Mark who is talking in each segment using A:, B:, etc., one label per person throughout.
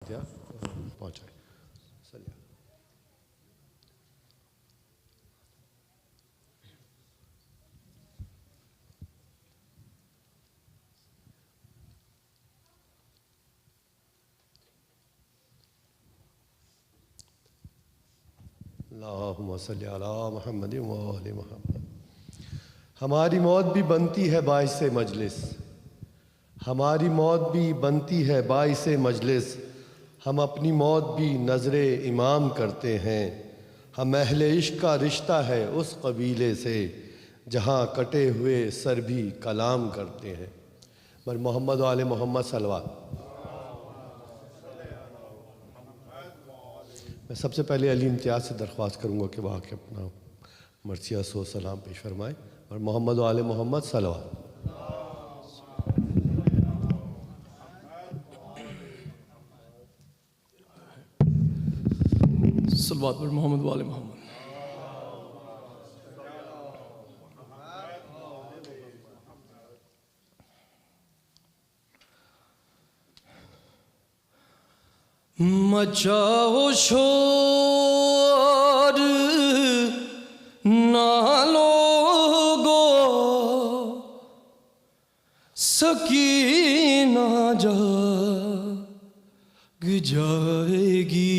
A: फातिहा पहुँचाए। अल्लाहुम्मा सल्ली अला मुहम्मद व आले मुहम्मद। हमारी मौत भी बनती है बाइस मजलिस, हमारी मौत भी बनती है बाइस मजलिस। हम अपनी मौत भी नज़रे इमाम करते हैं। हम अहले इश्क का रिश्ता है उस कबीले से जहाँ कटे हुए सर भी कलाम करते हैं। पर मोहम्मद वाले मोहम्मद सल्लल्लाहु। मैं सबसे पहले अली इम्तियाज़ से दरख्वास्त करूँगा कि वहाँ के अपना मर्सिया सो सलाम पेश फरमाए और मोहम्मद वाले मोहम्मद सल्लल्लाहु।
B: सल्लल्लाहु अलैहि मोहम्मद वाले मोहम्मद। मचाओ शोर ना लोगो, सकीना जाग जाएगी।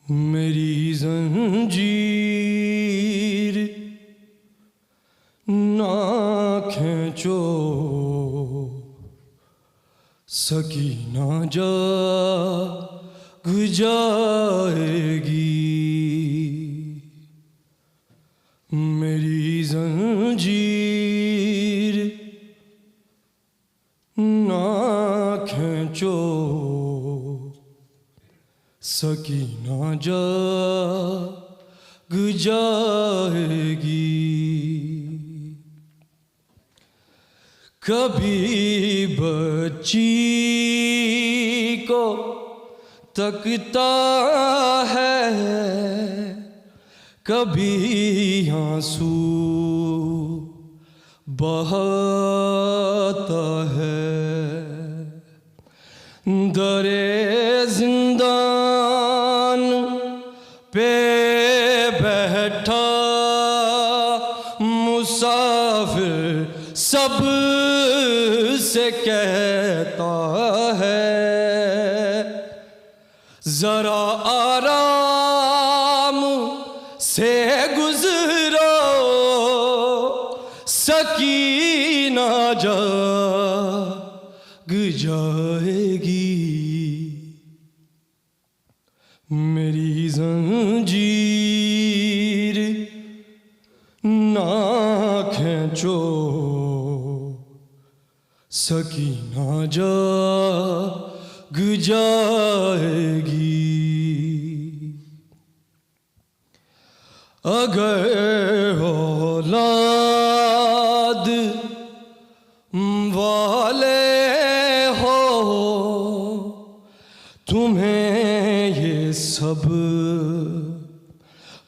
B: मेरी जंजीर ना खींचो, सकीना जाग जाएगी। मेरी जंजीर ना खींचो, सकीना जाग जाएगी। कभी बच्ची को तकता है, कभी आंसू बहाता है। दरे जिंदान पे बैठा मुसाफिर सब से कहता है, जरा आराम से गुजरो, सकीना जाग जाएगी। मेरी जंजीर ना खींचो, सकीना जाग जाएगी। अगर औलाद वाले हो तुम्हें ये सब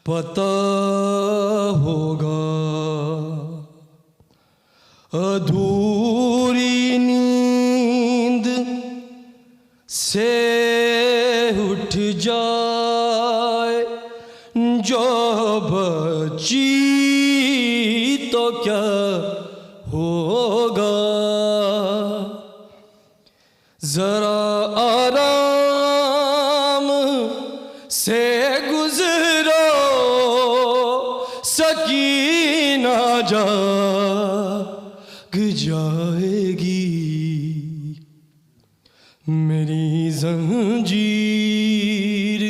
B: पता होगा। अधूरी नींद से उठ जाए जो बची तो क्या होगा। जरा आराम से गुजरो, सकीना जाग जाएगी। मेरी जंजीर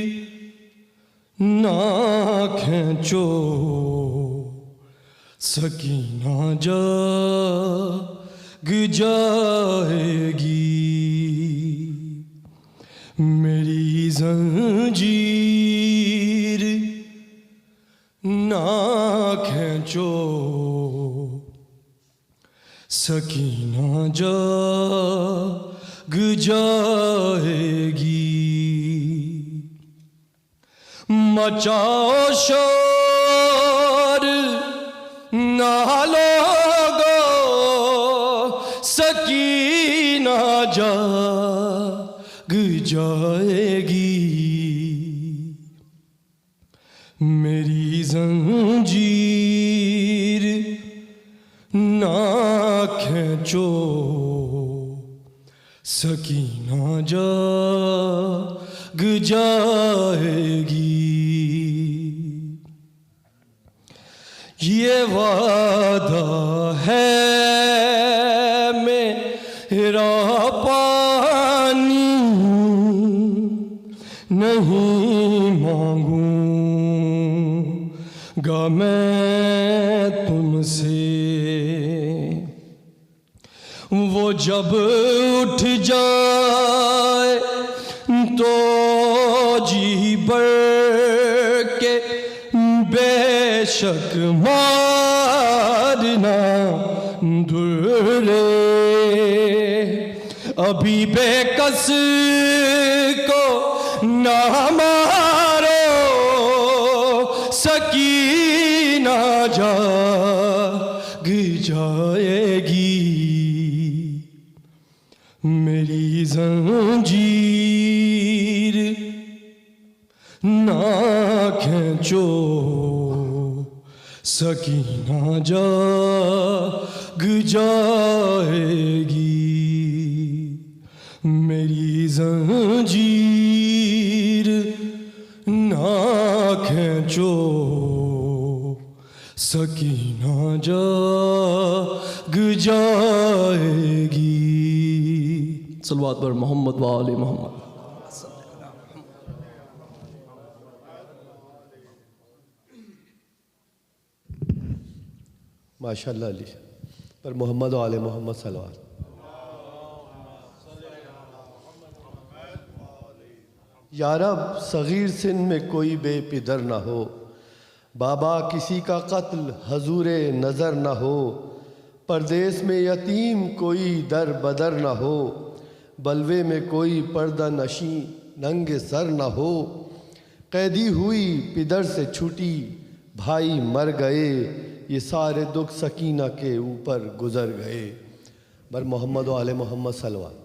B: ना खींचो, सकीना जाग जाएगी। मेरी जंजीर ना खींचो, सकीना जाग जाएगी। मचाओ शोर ना लोगो, सकीना जाग जाएगी, मेरी जंजीर ना खींचो, सकीना जाग जाएगी। ये वादा है मेरा पानी, नहीं मांगूंगा मैं तुमसे। वो जब उठ जाए तो जी भर के बेशक मारना दुर्रे, अभी बेकस को ना मारो, सकीना जाग जाएगी, मेरी जंजीर ना खींचो, सकीना जाग जाएगी, मेरी जंजीर ना खींचो, सकीना जाग जाएगी। सल्लल्लाहु अलैहि मोहम्मद व आले मोहम्मद।
A: माशाअल्लाह अली पर मोहम्मद व आले मोहम्मद सल्लल्लाहु। यारब सगीर सिन में कोई बेपिदर ना हो, बाबा किसी का कत्ल हजूरे नज़र ना हो, परदेश में यतीम कोई दर बदर ना हो, बलवे में कोई पर्दा नशी नंगे सर ना हो, कैदी हुई पिदर से छूटी भाई मर गए, ये सारे दुख सकीना के ऊपर गुजर गए। बर मोहम्मद व आले मोहम्मद सल्लल्लाहु।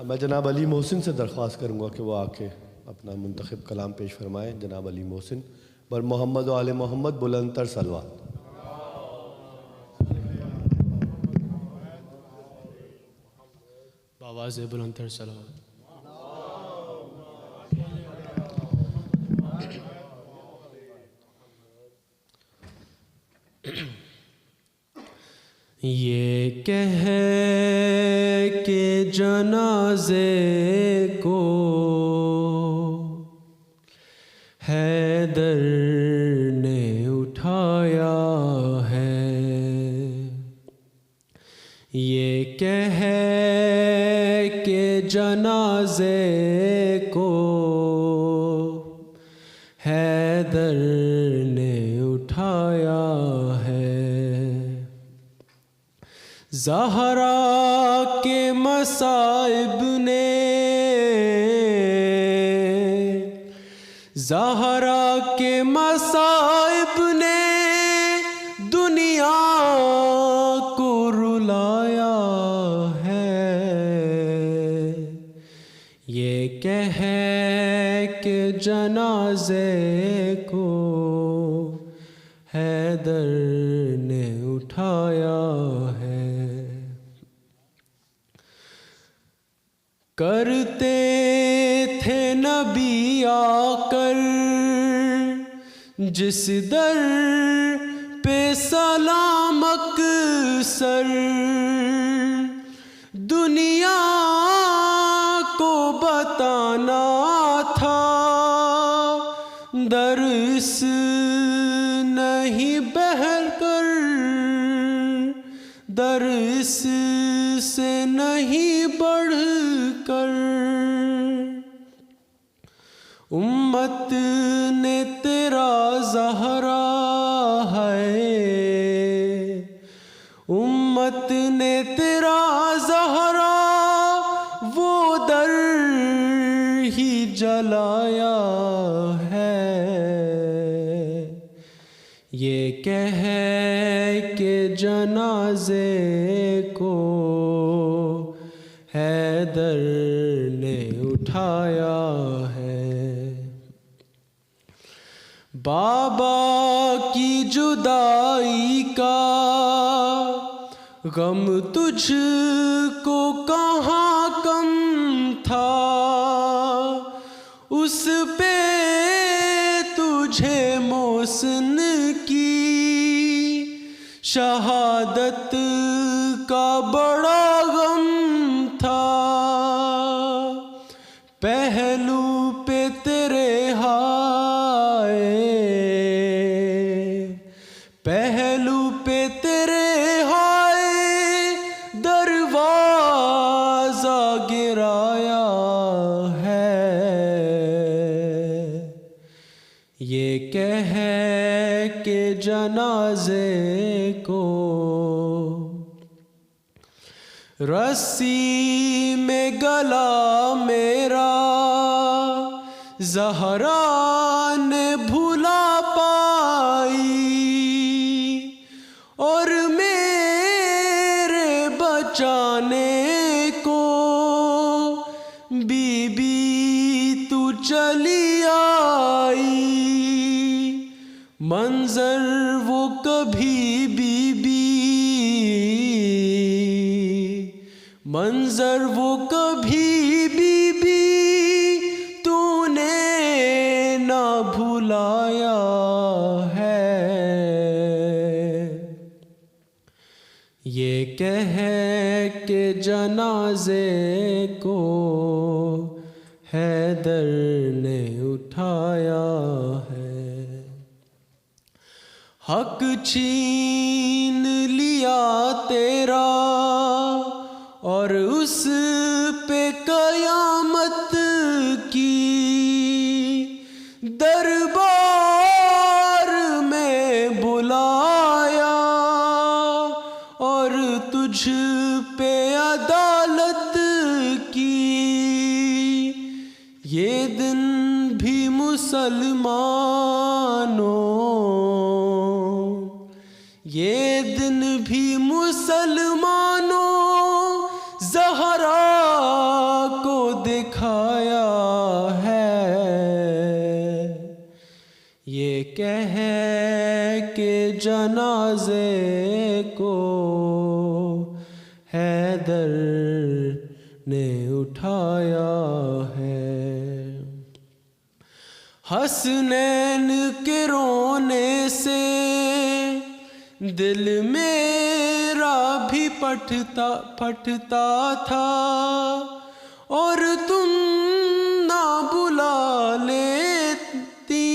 A: मैं जनाब अली मोहसिन से दरख्वास्त करूँगा कि वो आके अपना मुंतखब कलाम पेश फरमाएँ। जनाब अली मोहसिन बर मोहम्मद व आले मोहम्मद बुलंदतर सल्लल्लाहु।
B: आवाज़ बुलंदतर सल्लल्लाहु। ये कह के जनाजे को हैदर ने उठाया है, ये कह के जनाजे को हैदर ने उठाया है, ज़हरा के मसाइब ने, ज़हरा के मसाइब ने दुनिया को रुलाया है, ये कह के जनाजे को हैदर ने उठाया है। करते थे नबी आकर जिस दर पे सलाम अक्सर, दुनिया को बताना था दर्स नहीं बहर कर, दर्स से नहीं बढ़ कर, उम्मत ने तेरा ज़हरा है, उम्मत ने तेरा ज़हरा वो दर ही जलाया है, ये कह के जनाजे को हैदर ने उठाया है। बाबा की जुदाई का गम तुझको कहाँ कम था, उस पे तुझे मोहसिन की शहादत का बड़ा गम था। पहलू पे तेरे हाय, पहलू पे तेरे हाय दरवाजा गिराया है। ये कह के जनाजे को रस्सी में गला मेरा ज़हरा ने भुला पाई, और मेरे बचाने को बीबी तू चली आई। मंजर वो कभी बीबी, मंजर वो कभी बीबी तूने ना भुलाया है। ये कह के जनाजे को हैदर ने उठाया है। हक छीन लिया तेरा और उस पे कयामत की, दरबार में बुलाया और तुझ पे अदालत की। ये दिन भी मुसलमानों, ये दिन भी मुसलमानों ज़हरा को दिखाया है। ये कह के जनाजे को हैदर ने उठाया है। हसनैन के रोने से दिल मेरा भी फटता था, और तुम ना बुला लेती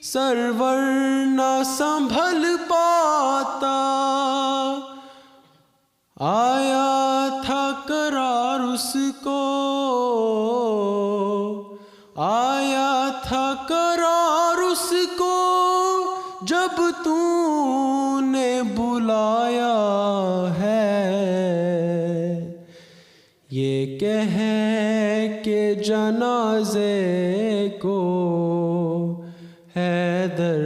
B: सरवर ना संभल पाता। आया था करार उसको, आया था करार उसको जब तूने बुलाया है। ये कह के जनाजे को हैदर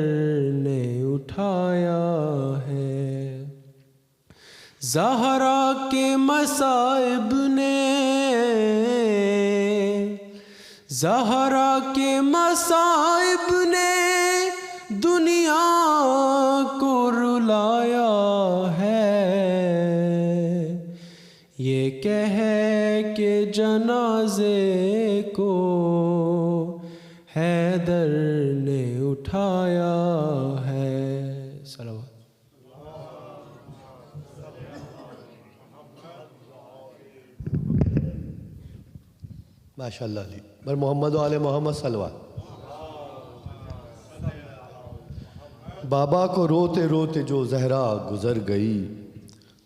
B: ने उठाया है। ज़हरा के मसाइब ने, ज़हरा के मसाइब ने दुनिया को रुलाया है। ये कह के जनाजे को हैदर ने उठाया है। सलावत।
A: माशाअल्लाह अली बर मोहम्मद आले मोहम्मद सल्लल्लाहु। बाबा को रोते रोते जो जहरा गुजर गई,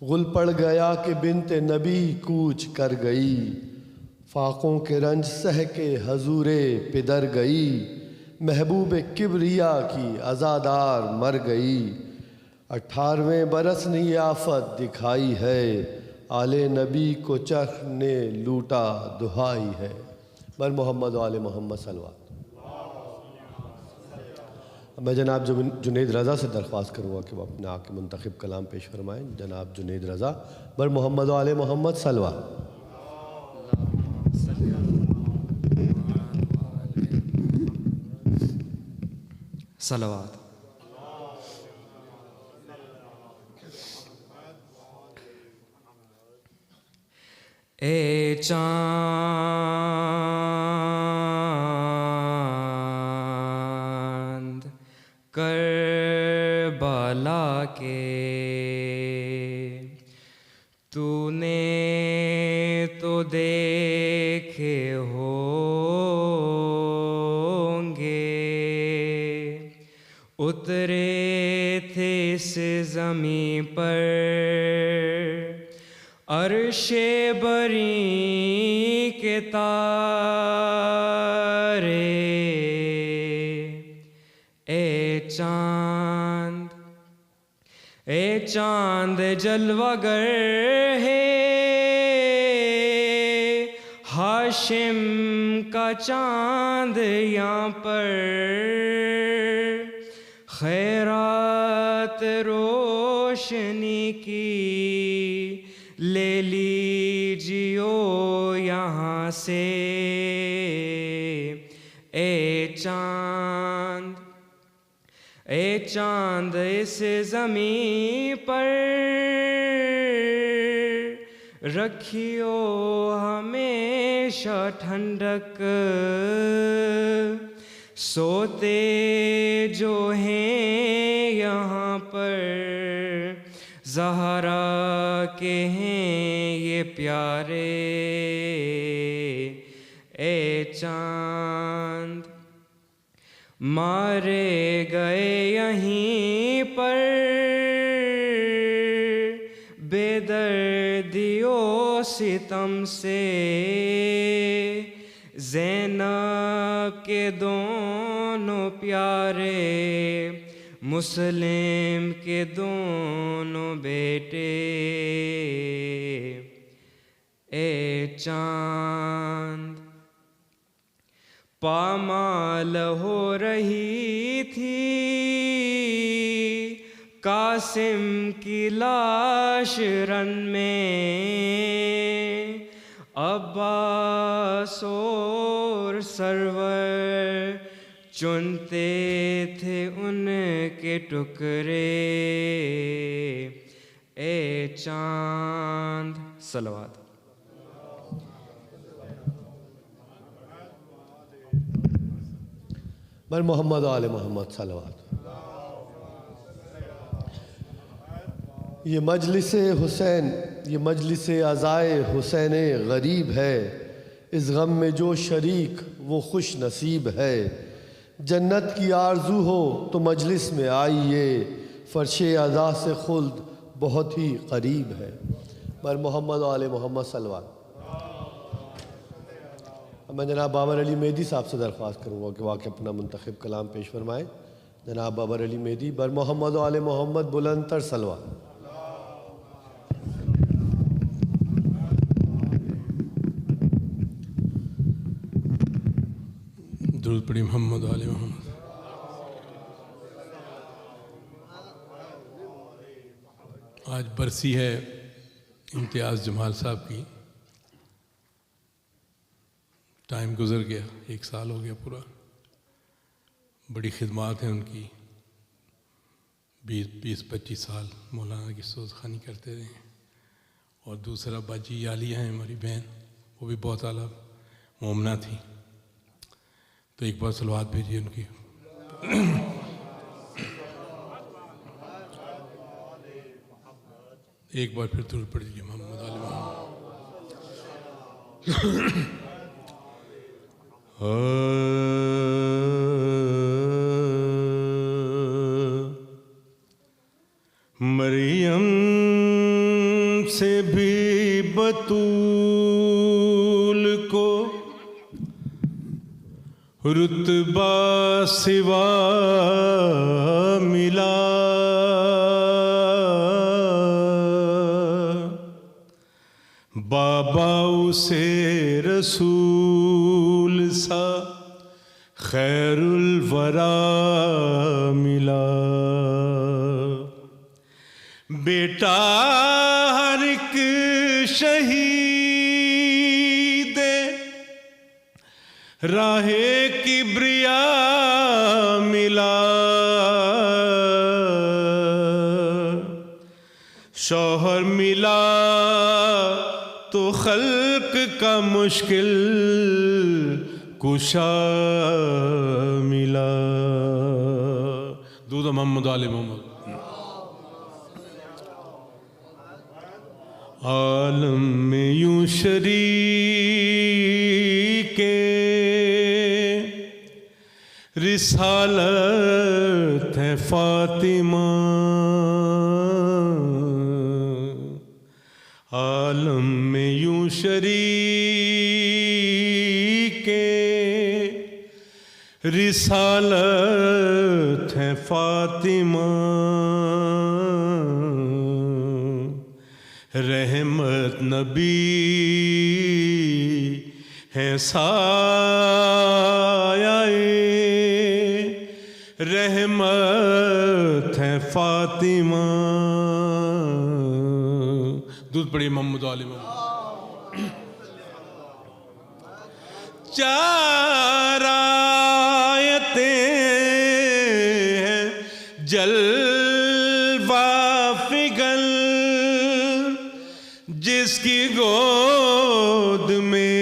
A: गुल पड़ गया कि बिनते नबी कूच कर गई। फाकों के रंज सह के हजूरे पिदर गई, महबूब किबरिया की अज़ादार मर गई। 18वें बरस ने ये आफत दिखाई है, आले नबी को चरख ने लूटा दुहाई है। बर मोहम्मद आले मोहम्मद सल्लल्लाहु। मैं जनाब जुनैद रज़ा से दरख्वास्त करूँगा कि वो अपने आके मुंतखब कलाम पेश फरमाएँ। जनाब जुनैद रज़ा बर मोहम्मद आले मोहम्मद सल्लल्लाहु।
B: सलावत। ए चांद करबला के, तूने तो देखे होंगे, उतरे थे इस ज़मीं पर अर्शे बरी के तारे। ए चांद जलवागर है, हाशिम का चांद यहाँ पर, खैरात रोशनी की ले लीजियो यहाँ से। ए चांद इस ज़मीं पर रखियो हमेशा ठंडक, सोते जो हैं यहाँ पर ज़हरा के हैं ये प्यारे। ए चांद मारे गए यहीं पर बेदर्दियों सितम से, ज़ैनब के दोनों प्यारे, मुस्लिम के दोनों बेटे। ए चांद पामाल हो रही थी कासिम की लाश रन में, अब्बास और सरवर चुनते थे उनके टुकड़े। ए चांद सलवात।
A: बर मोहम्मद आले मोहम्मद सलवात। ये मजलिस हुसैन, ये मजलिस अज़ाए हुसैन गरीब है, इस गम में जो शरीक वो खुश नसीब है। जन्नत की आरज़ू हो तो मजलिस में आइए, फ़र्शे अज़ा से खुल्द बहुत ही करीब है। बर मोहम्मद आले मोहम्मद सलवात। मैं जनाब बाबर अली मेहदी साहब से दरख्वास्त करूँगा कि वाक़ई अपना मुंतखब कलाम पेश फरमाएँ। जनाब बाबर अली मेहदी। बर मोहम्मद आले मोहम्मद बुलंदतर सलवा।
C: दुरूद पढ़ी मोहम्मद आले मोहम्मद। आज बरसी है इम्तियाज़ जमाल साहब की। टाइम गुज़र गया, 1 साल हो गया पूरा। बड़ी खिदमात हैं उनकी, 20-25 साल मौलाना की सोज़खानी करते रहे। और दूसरा बाजी आलिया है हमारी बहन, वो भी बहुत आला मोमना थी। तो एक बार सलवात भेजिए उनकी। एक बार फिर दुरूद पढ़ दीजिए मोहम्मद आले मोहम्मद। मरियम से भी बतूल को रुतबा सिवा मिला, बाबा उसे रसूल सा खैरुल वरा मिला। बेटा हर एक शहीद राहे किब्रिया मिला, तो खल्क का मुश्किल कुशा मिला। दूध मोहम्मद आले मोहम्मद। आलम में यूं शरीके रिसालत है फातिमा। आलम में यूं शरीके रिसालत है फातिमा। रहमत नबी है सायाए रहमत है फातिमा। दूध पड़ी मोहम्मद आले मोहम्मद। चार आयतें हैं जलवा फिगल जिसकी गोद में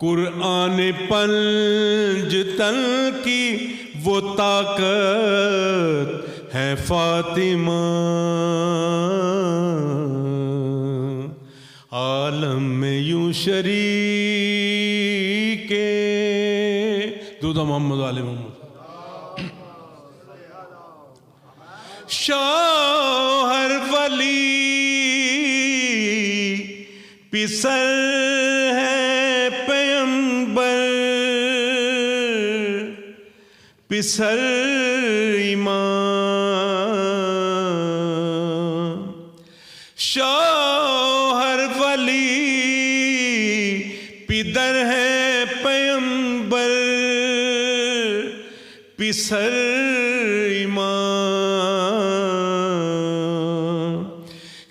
C: कुरान पंजतन की वो ताकत है फातिमा। आलम में यूं शरीके दूधा मोहम्मद आले मोहम्मद। शौहर वली पिसर है पैगंबर पिसर ईमान। शौहर वली पिदर है पैगंबर पिसर ईमान।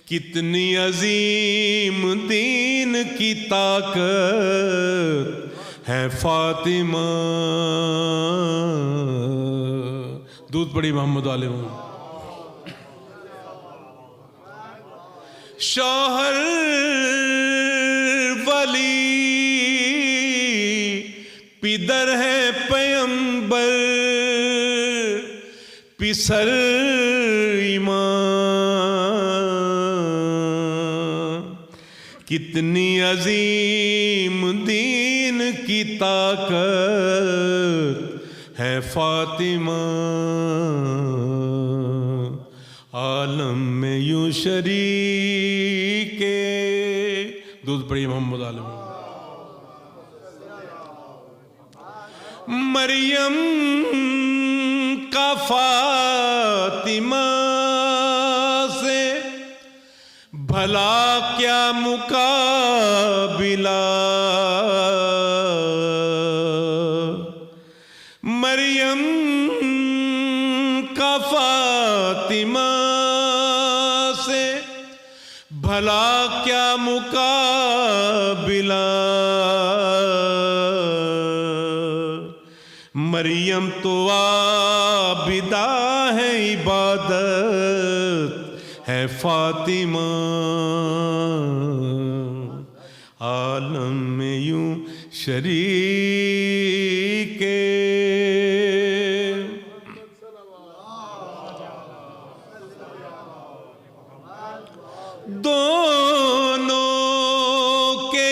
C: कितनी अजीम दीन की ताकत है फातिमा। दूध पड़ी मोहम्मद आले मोहम्मद। शौहर वली पिदर है पैगंबर पिसर ईमान। कितनी अजीम दीन की ताकत है फातिमा। आलम में यूं शरीके दूध पड़ी मोहम्मद आलम। मरियम का फातिमा से भला क्या मुकाबिला। मरियम का फातिमा से भला क्या मुकाबिला। मरियम तो आबिदा है इबादत है फातिमा। आलम में यूं शरीके दोनों के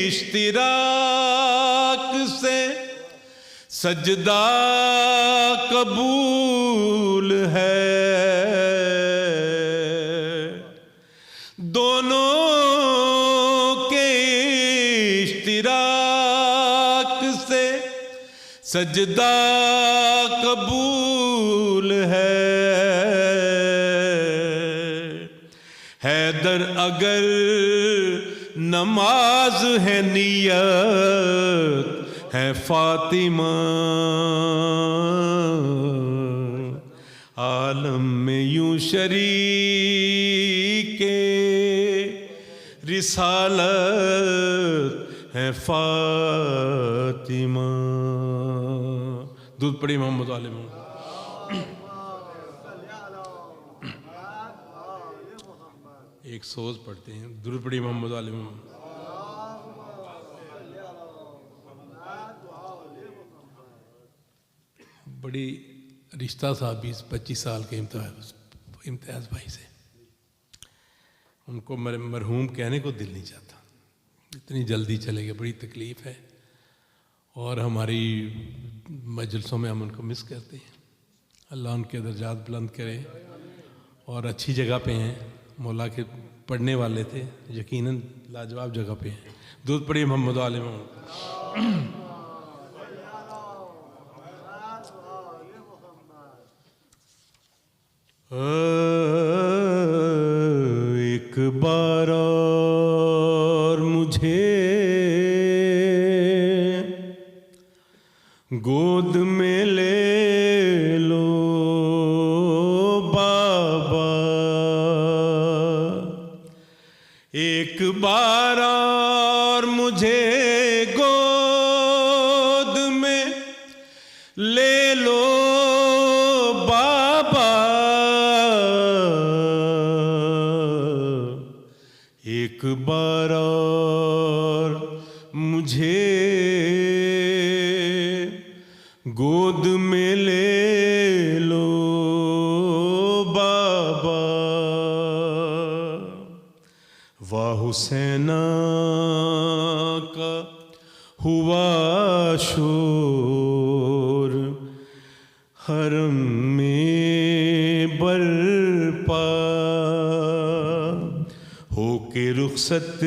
C: इश्तिराक से सजदा कबूल है। दोनों के इश्तिराक से सजदा कबूल है। हैदर अगर नमाज है नियत है फातिमा। आलम में यूं शरीके रिसालत है फातिमा। दूध पड़ी मोहम्मद आले मोहम्मद। एक सोज पढ़ते हैं, दुरूद पढ़िए मोहम्मद वाले मोहम्मद। बड़ी रिश्ता था 20-25 साल के इम्तियाज़ भाई से। उनको मरहूम कहने को दिल नहीं चाहता, इतनी जल्दी चले गए, बड़ी तकलीफ़ है। और हमारी मजलिसों में हम उनको मिस करते हैं। अल्लाह उनके दर्जात बुलंद करे और अच्छी जगह पे हैं। मौला के पढ़ने वाले थे, यकीनन लाजवाब जगह पे हैं। दूध पढ़िए मोहम्मद वाले मोहम्मद। एक बार और मुझे गोद में ले लो बाबा, एक बार और मुझे गोद में ले लो बाबा, एक बार और मुझे गोद में ले लो बाबा। वाह हुसैना का हुआ शोर हरम में बरपा, हो के रुखसत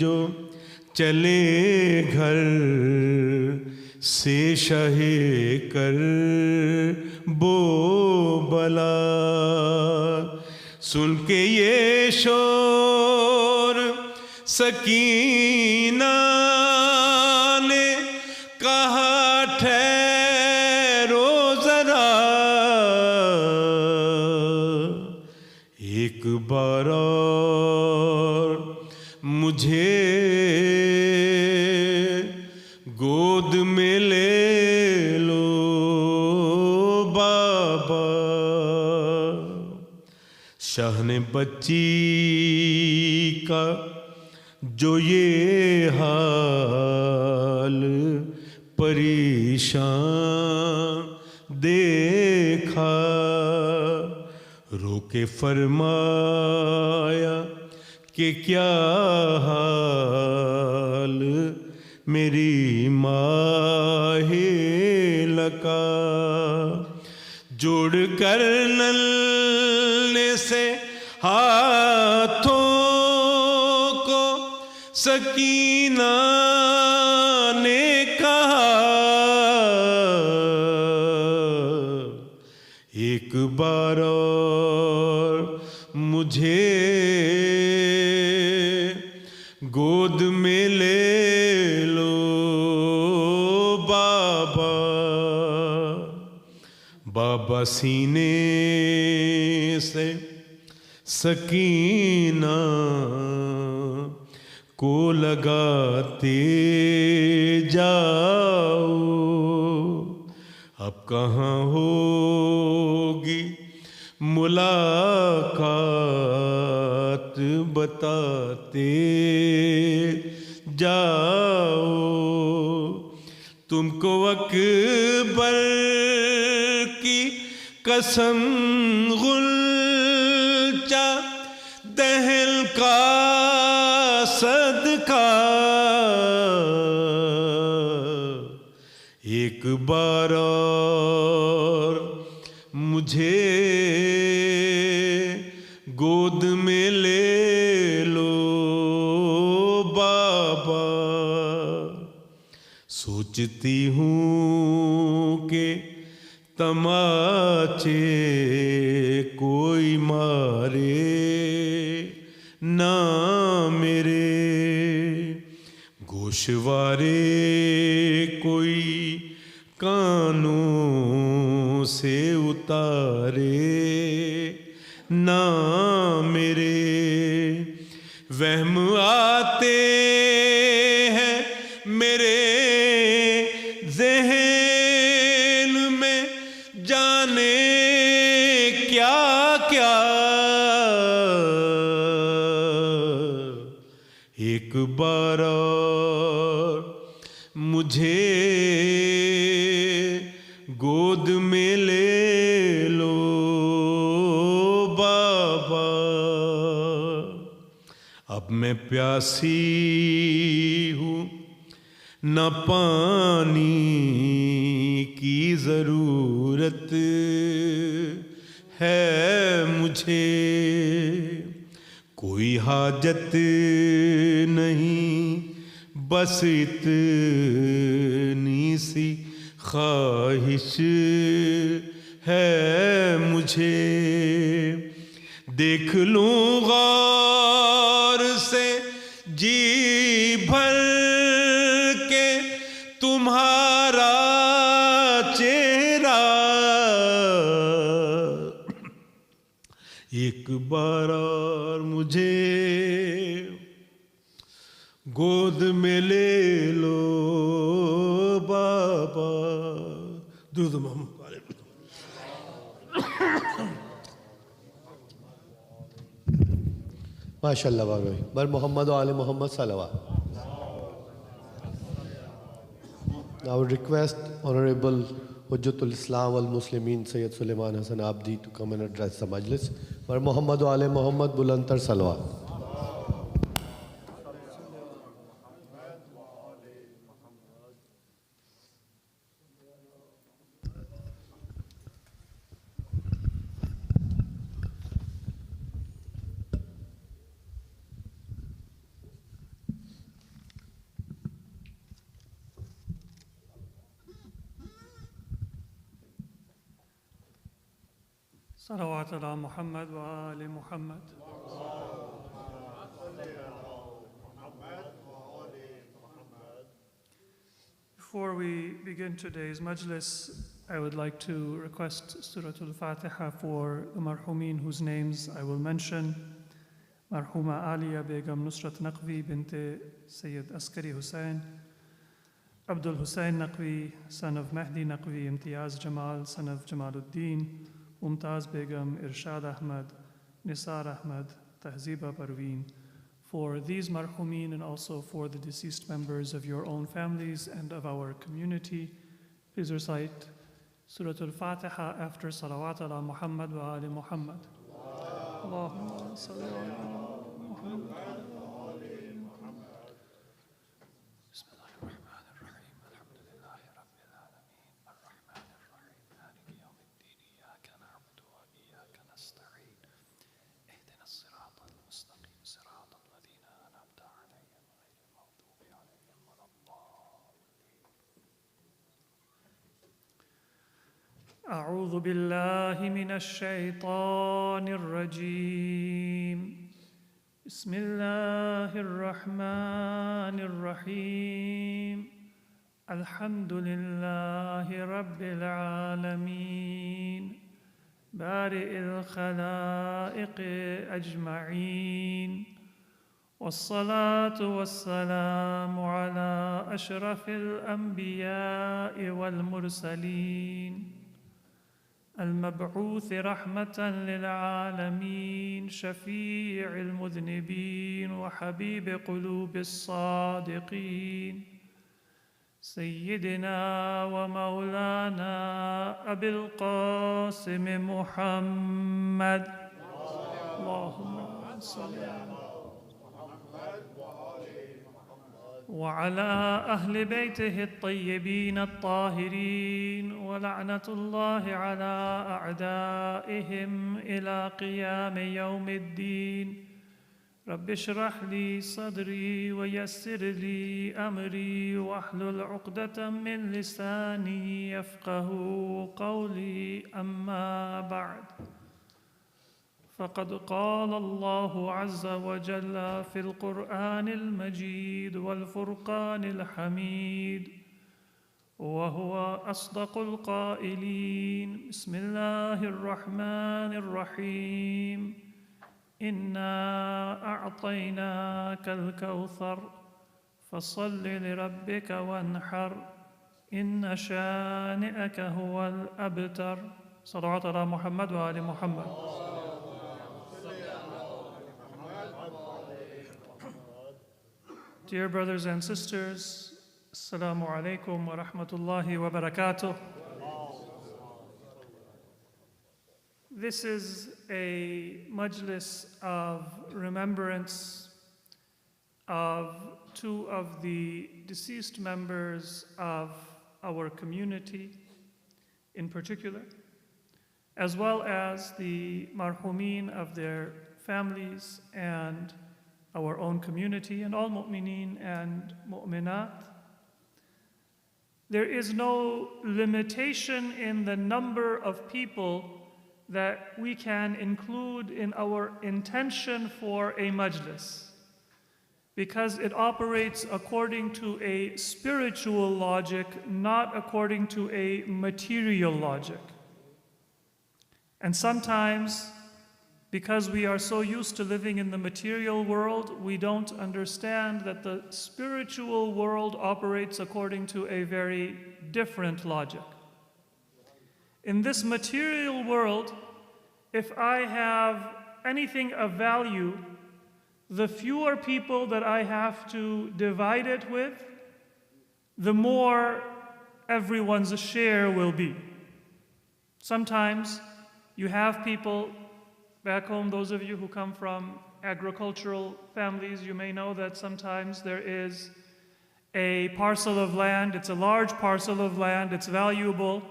C: जो चले घर से शाहे कर बो बला। सुन के ये शोर सकीना ने कहा ठहरो जरा, एक बार और मुझे गोद में ले लो बाबा। शाह ने बच्ची का जो ये हाल परेशान देखा, रोके फरमाया कि क्या हाल मेरी माहे लका। जोड़ कर नल्ले से हाथों को सकीना ने कहा, एक बार और मुझे गोद में ले लो बाबा। बाबा सीने से सकीना को लगाते जाओ, अब कहाँ होगी मुलाकात बताते जाओ। तुमको अकबर की कसम गुलचा दहल का सदका, एक बार और मुझे गोद में ले लो बाबा। सोचती हूँ कि तमाचे कोई मारे ना मेरे, गोशवारे कोई कानों से उतारे ना मेरे। वहम आते हैं मेरे ज़हन में जाने क्या क्या, एक बार और मुझे गोद में ले लो बाबा, अब मैं प्यासी हूँ, न पानी की ज़रूरत है मुझे, कोई हाजत नहीं, बस इतनी सी ख्वाहिश है मुझे, देख लूँ गौर से जी भर के तुम्हारा चेहरा, एक बार और मुझे गोद में ले लो बाबा। दुरूद मोहम्मद।
A: माशाअल्लाह भाई, बर मोहम्मद व आले मोहम्मद सलवा। Now I would request Honorable Hujjatul Islam wal Muslimin Sayyid Sulaiman Hassan Abdi to come and address the Majlis. Bar Muhammad wa Ale Muhammad Bulantar Salwa.
D: صلوات على محمد وآل محمد. Before we begin today's majlis, I would like to request Surah Al-Fatiha for the marhumin whose names I will mention. Marhuma Aliya Begum Nusrat Naqvi bint Sayyid Askari Hussain, Abdul Hussain Naqvi, son of Mahdi Naqvi, Imtiaz Jamal, son of Jamaluddin, Mumtaz Begum, Irshad Ahmad, Nisar Ahmad, Tahziba Parveen, for these marhumin and also for the deceased members of your own families and of our community. Please recite Surah Al-Fatiha after Salawat ala Muhammad wa Ali Muhammad. Allahumma salli ala Muhammad. أعوذ بالله من الشيطان الرجيم. بسم الله الرحمن الرحيم. الحمد لله رب العالمين بارئ الخلائق أجمعين، والصلاة والسلام على أشرف الأنبياء والمرسلين المبعوث رحمة للعالمين، شفيع المذنبين وحبيب قلوب الصادقين، سيدنا ومولانا أبي القاسم محمد. اللهم صل على وعلى أهل بيته الطيبين الطاهرين، ولعنة الله على أعدائهم إلى قيام يوم الدين. رب اشرح لي صدري ويسر لي أمري واحلل عقدة من لساني يفقه قولي. أما بعد، فقد قال الله عز وجل في القرآن المجيد والفرقان الحميد، وهو أصدق القائلين. بسم الله الرحمن الرحيم. إنا أعطيناك الكوثر فصل لربك وانحر، إن شانئك هو الأبتر. صلوات على محمد وآل محمد. Dear brothers and sisters, Assalamu alaikum wa rahmatullahi wa barakatuh. This is a majlis of remembrance of two of the deceased members of our community in particular, as well as the marhumeen of their families and our own community and all mu'mineen and mu'minat. There is no limitation in the number of people that we can include in our intention for a majlis, because it operates according to a spiritual logic, not according to a material logic. And sometimes, because we are so used to living in the material world, we don't understand that the spiritual world operates according to a very different logic. In this material world, if I have anything of value, the fewer people that I have to divide it with, the more everyone's share will be. Sometimes you have people back home, those of you who come from agricultural families, you may know that sometimes there is a parcel of land, it's a large parcel of land, it's valuable,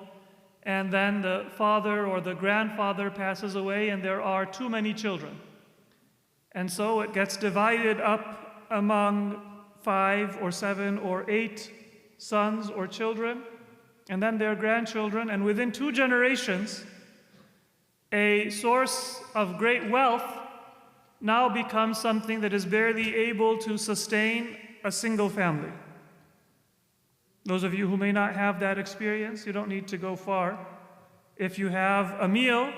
D: and then the father or the grandfather passes away and there are too many children. And so it gets divided up among 5 or 7 or 8 sons or children, and then their grandchildren, and within 2 generations, a source of great wealth now becomes something that is barely able to sustain a single family. Those of you who may not have that experience, you don't need to go far. If you have a meal,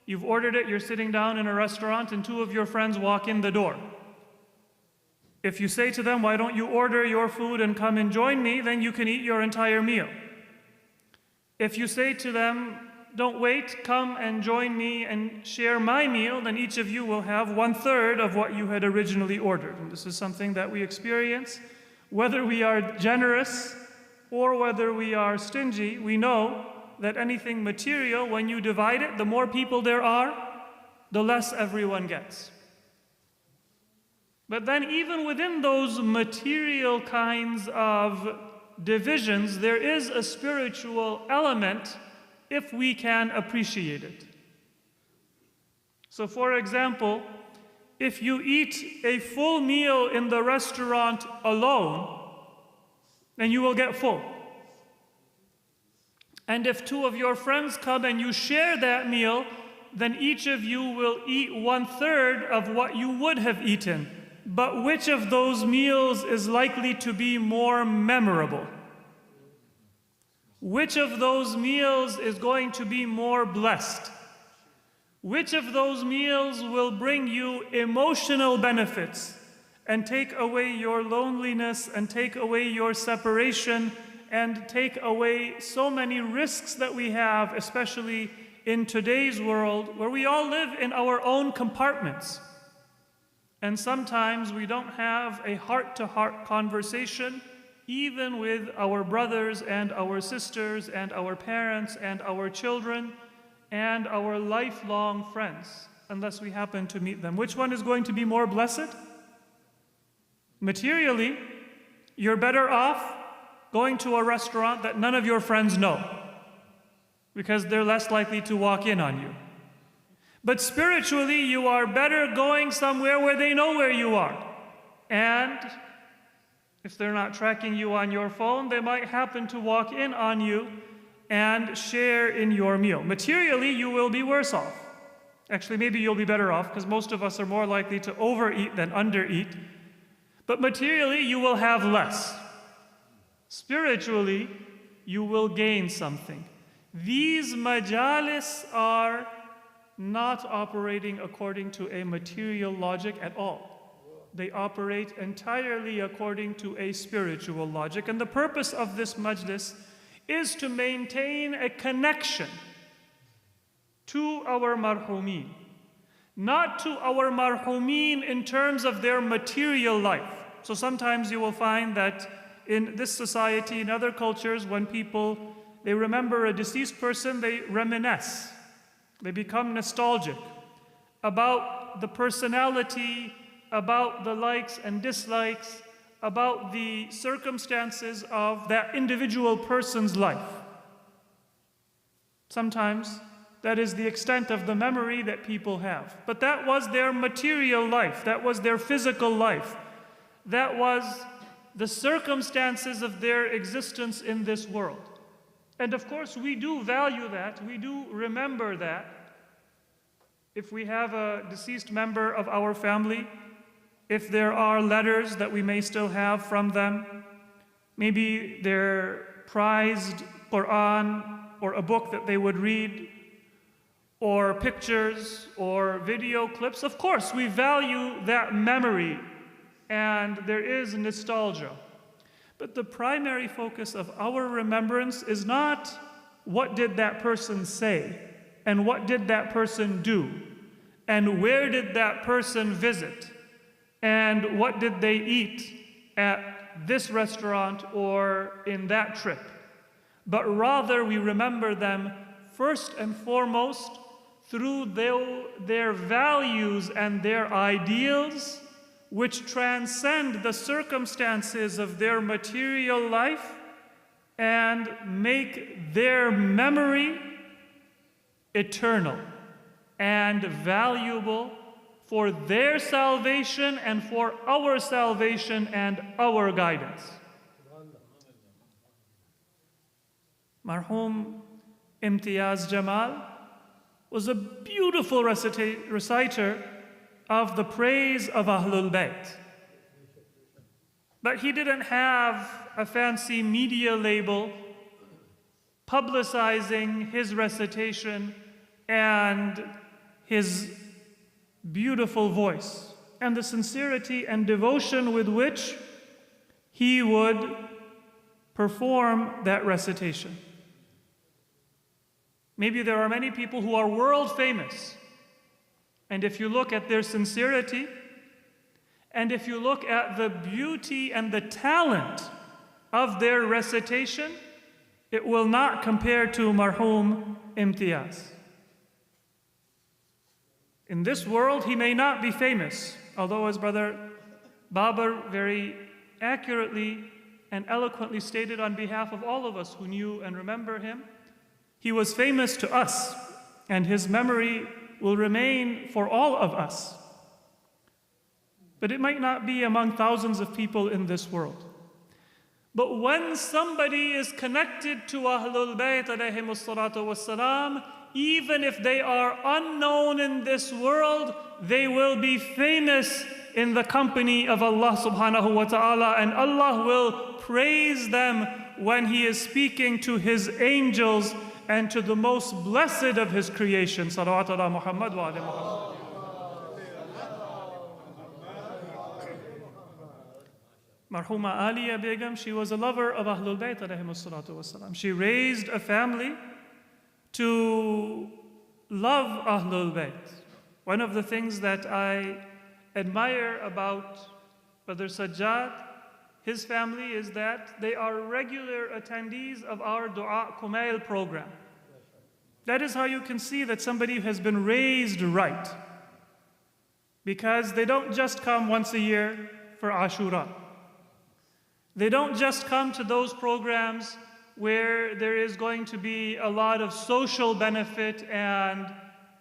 D: you've ordered it, you're sitting down in a restaurant, and 2 of your friends walk in the door. If you say to them, "Why don't you order your food and come and join me?" then you can eat your entire meal. If you say to them, "Don't wait, come and join me and share my meal," then each of you will have 1/3 of what you had originally ordered. And this is something that we experience. Whether we are generous or whether we are stingy, we know that anything material, when you divide it, the more people there are, the less everyone gets. But then even within those material kinds of divisions, there is a spiritual element if we can appreciate it. So for example, if you eat a full meal in the restaurant alone, then you will get full. And if 2 of your friends come and you share that meal, then each of you will eat 1/3 of what you would have eaten. But which of those meals is likely to be more memorable? Which of those meals is going to be more blessed? Which of those meals will bring you emotional benefits and take away your loneliness and take away your separation and take away so many risks that we have, especially in today's world where we all live in our own compartments. And sometimes we don't have a heart-to-heart conversation even with our brothers and our sisters and our parents and our children and our lifelong friends, unless we happen to meet them. Which one is going to be more blessed? Materially, you're better off going to a restaurant that none of your friends know, because they're less likely to walk in on you. But spiritually, you are better going somewhere where they know where you are. And if they're not tracking you on your phone, they might happen to walk in on you and share in your meal. Materially, you will be worse off. Actually, maybe you'll be better off, because most of us are more likely to overeat than undereat. But materially, you will have less. Spiritually, you will gain something. These majalis are not operating according to a material logic at all. They operate entirely according to a spiritual logic. And the purpose of this majlis is to maintain a connection to our marhumeen. Not to our marhumeen in terms of their material life, So sometimes you will find that in this society, in other cultures, when people, they remember a deceased person, they reminisce. They become nostalgic about the personality, about the likes and dislikes, about the circumstances of that individual person's life. Sometimes that is the extent of the memory that people have. But that was their material life, that was their physical life, that was the circumstances of their existence in this world. And of course, we do value that, we do remember that. If we have a deceased member of our family, if there are letters that we may still have from them, maybe their prized Quran or a book that they would read, or pictures or video clips, of course we value that memory and there is nostalgia. But the primary focus of our remembrance is not what did that person say and what did that person do and where did that person visit and what did they eat at this restaurant or in that trip. But rather we remember them first and foremost through their values and their ideals, which transcend the circumstances of their material life and make their memory eternal and valuable for their salvation and for our salvation and our guidance. Marhum Imtiaz Jamal was a beautiful reciter of the praise of Ahlul Bayt. But he didn't have a fancy media label publicizing his recitation and his beautiful voice and the sincerity and devotion with which he would perform that recitation. Maybe there are many people who are world famous, and if you look at their sincerity, and if you look at the beauty and the talent of their recitation, it will not compare to Marhum Imtiaz. In this world, he may not be famous, although as Brother Babar very accurately and eloquently stated on behalf of all of us who knew and remember him, he was famous to us, and his memory will remain for all of us. But it might not be among thousands of people in this world. But when somebody is connected to Ahlul Bayt alayhimus salatu wassalam, even if they are unknown in this world, they will be famous in the company of Allah subhanahu wa ta'ala, and Allah will praise them when He is speaking to His angels and to the most blessed of His creation. Salawat ala Muhammad wa ala Muhammad. Marhuma Aliya Begum, she was a lover of Ahlul Bayt alayhimus salatu wassalam. She raised a family to love Ahlul Bayt. One of the things that I admire about Brother Sajjad, his family, is that they are regular attendees of our Dua Kumail program. That is how you can see that somebody has been raised right. Because they don't just come once a year for Ashura. They don't just come to those programs where there is going to be a lot of social benefit and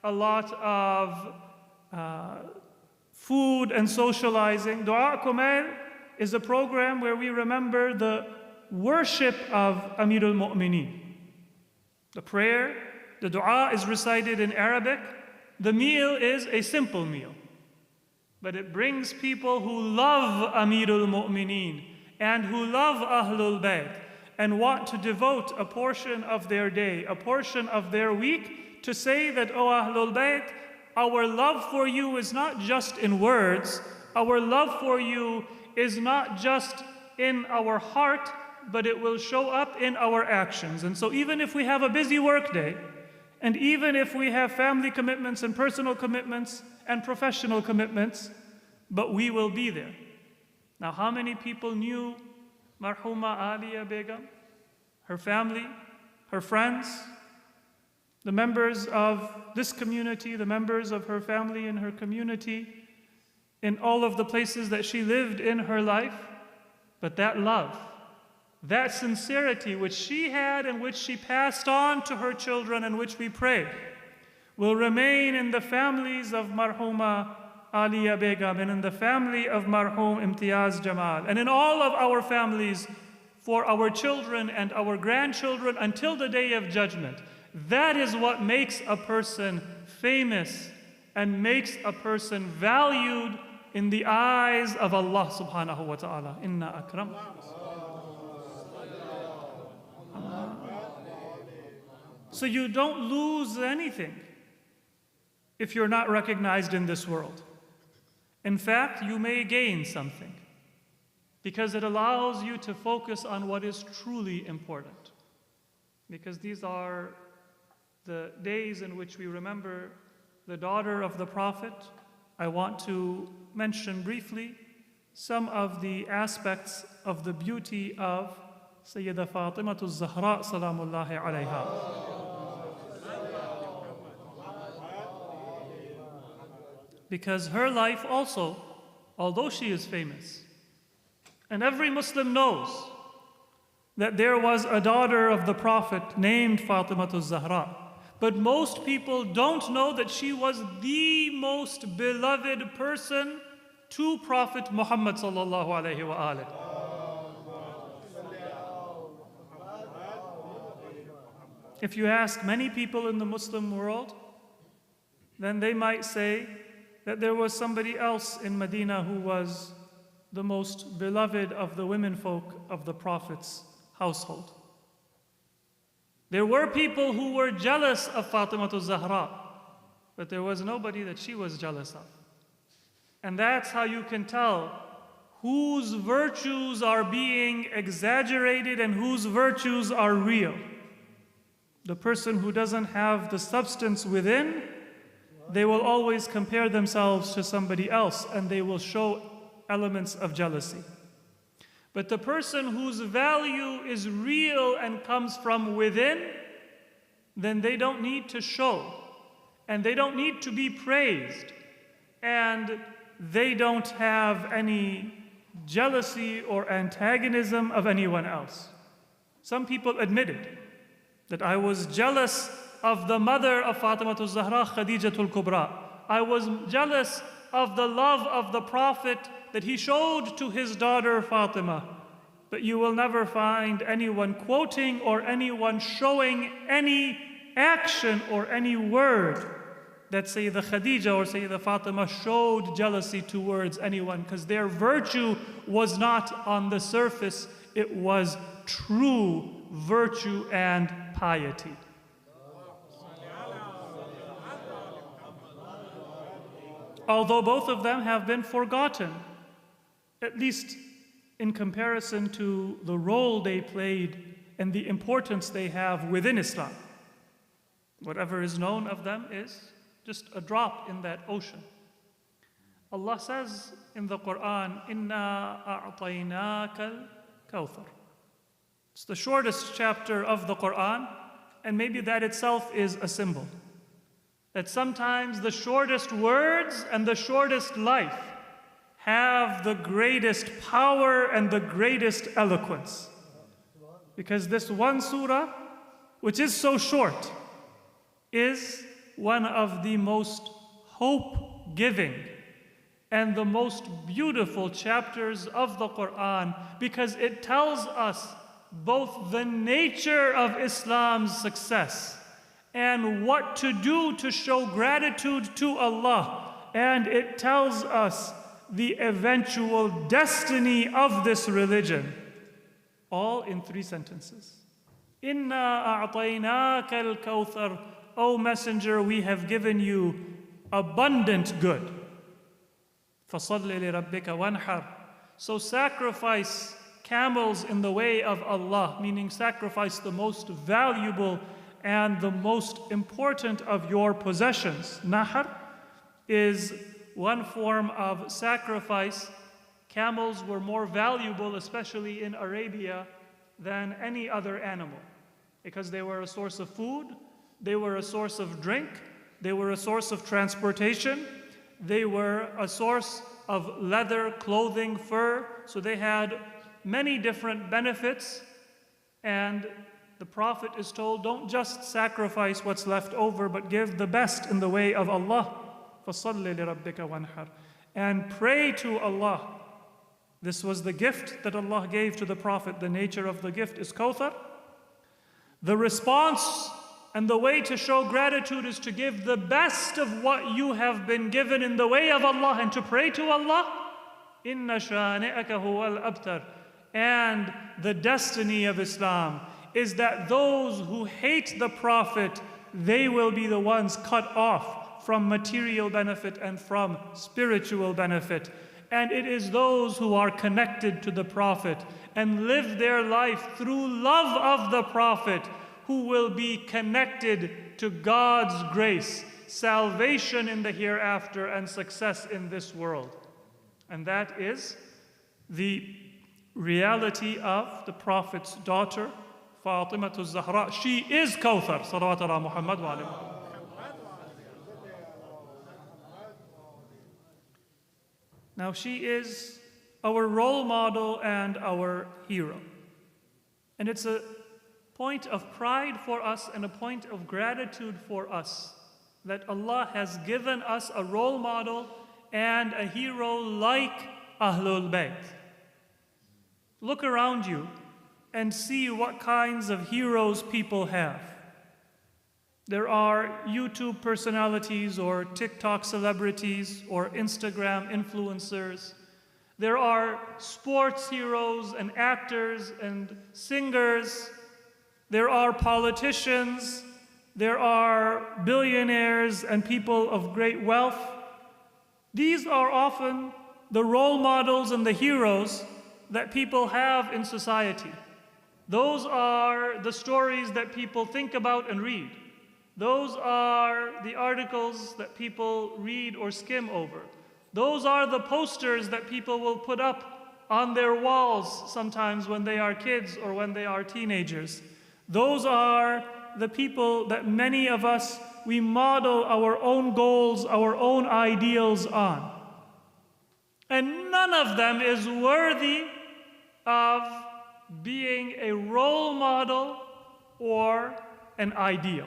D: a lot of food and socializing. Dua Kumail is a program where we remember the worship of Amirul Mu'mineen. The prayer, the dua is recited in Arabic. The meal is a simple meal. But it brings people who love Amirul Mu'mineen and who love Ahlul Bayt and want to devote a portion of their day, a portion of their week to say that, "O Ahlul Bayt, our love for you is not just in words, our love for you is not just in our heart, but it will show up in our actions." And so even if we have a busy work day, and even if we have family commitments and personal commitments and professional commitments, but we will be there. Now, how many people knew Marhuma Aliya Begum? Her family, her friends, the members of this community, the members of her family and her community, in all of the places that she lived in her life. But that love, that sincerity which she had and which she passed on to her children and which we pray will remain in the families of Marhuma Aliya Begum and in the family of Marhum Imtiaz Jamal and in all of our families for our children and our grandchildren until the day of judgment. That is what makes a person famous and makes a person valued in the eyes of Allah subhanahu wa ta'ala. Inna akram. So you don't lose anything if you're not recognized in this world. In fact, you may gain something because it allows you to focus on what is truly important. Because these are the days in which we remember the daughter of the Prophet. I want to mention briefly some of the aspects of the beauty of Sayyida Fatimatu Zahra salamullahi alayha. Because her life also, although she is famous, and every Muslim knows that there was a daughter of the Prophet named Fatimatu Zahra, but most people don't know that she was the most beloved person to Prophet Muhammad sallallahu alaihi wasallam. If you ask many people in the Muslim world, then they might say that there was somebody else in Medina who was the most beloved of the womenfolk of the Prophet's household. There were people who were jealous of Fatimatu Zahra, but there was nobody that she was jealous of. And that's how you can tell whose virtues are being exaggerated and whose virtues are real. The person who doesn't have the substance within, they will always compare themselves to somebody else and they will show elements of jealousy. But the person whose value is real and comes from within, then they don't need to show, and they don't need to be praised, and they don't have any jealousy or antagonism of anyone else. Some people admitted that I was jealous of the mother of Fatimatu Zahra, Khadijatul Kubra. I was jealous of the love of the Prophet that he showed to his daughter Fatima. But you will never find anyone quoting or anyone showing any action or any word that Sayyida Khadija or Sayyida Fatima showed jealousy towards anyone, because their virtue was not on the surface, it was true virtue and piety. Although both of them have been forgotten, at least in comparison to the role they played and the importance they have within Islam. Whatever is known of them is just a drop in that ocean. Allah says in the Quran, "Inna a'tainaka al-kawthar." It's the shortest chapter of the Quran, and maybe that itself is a symbol. That sometimes the shortest words and the shortest life have the greatest power and the greatest eloquence. Because this one surah, which is so short, is one of the most hope-giving and the most beautiful chapters of the Quran, because it tells us both the nature of Islam's success and what to do to show gratitude to Allah, and it tells us the eventual destiny of this religion, all in 3 sentences. Inna a'tainaka al-kawthar, O Messenger, we have given you abundant good. Fasalli li rabbika wanhar. So sacrifice camels in the way of Allah, meaning sacrifice the most valuable and the most important of your possessions. Nahar is one form of sacrifice camels were more valuable, especially in Arabia, than any other animal, because they were a source of food, they were a source of drink, they were a source of transportation, they were a source of leather, clothing, fur, so they had many different benefits. And the Prophet is told, don't just sacrifice what's left over, but give the best in the way of Allah. فَصَلِّ لِرَبِّكَ وَانْحَرْ. And pray to Allah. This was the gift that Allah gave to the Prophet. The nature of the gift is Kawthar. The response and the way to show gratitude is to give the best of what you have been given in the way of Allah and to pray to Allah. إِنَّ شَانِئَكَ هُوَ الْأَبْتَرُ. And the destiny of Islam is that those who hate the Prophet, they will be the ones cut off from material benefit and from spiritual benefit. And it is those who are connected to the Prophet and live their life through love of the Prophet who will be connected to God's grace, salvation in the hereafter, and success in this world. And that is the reality of the Prophet's daughter, Fatima al-Zahra. She is Kawthar. Salawat ala Muhammad wa alayhi. Now she is our role model and our hero. And it's a point of pride for us and a point of gratitude for us that Allah has given us a role model and a hero like Ahlul Bayt. Look around you and see what kinds of heroes people have. There are YouTube personalities or TikTok celebrities or Instagram influencers. There are sports heroes and actors and singers. There are politicians. There are billionaires and people of great wealth. These are often the role models and the heroes that people have in society. Those are the stories that people think about and read. Those are the articles that people read or skim over. Those are the posters that people will put up on their walls sometimes when they are kids or when they are teenagers. Those are the people that many of us, we model our own goals, our own ideals on. And none of them is worthy of being a role model or an ideal.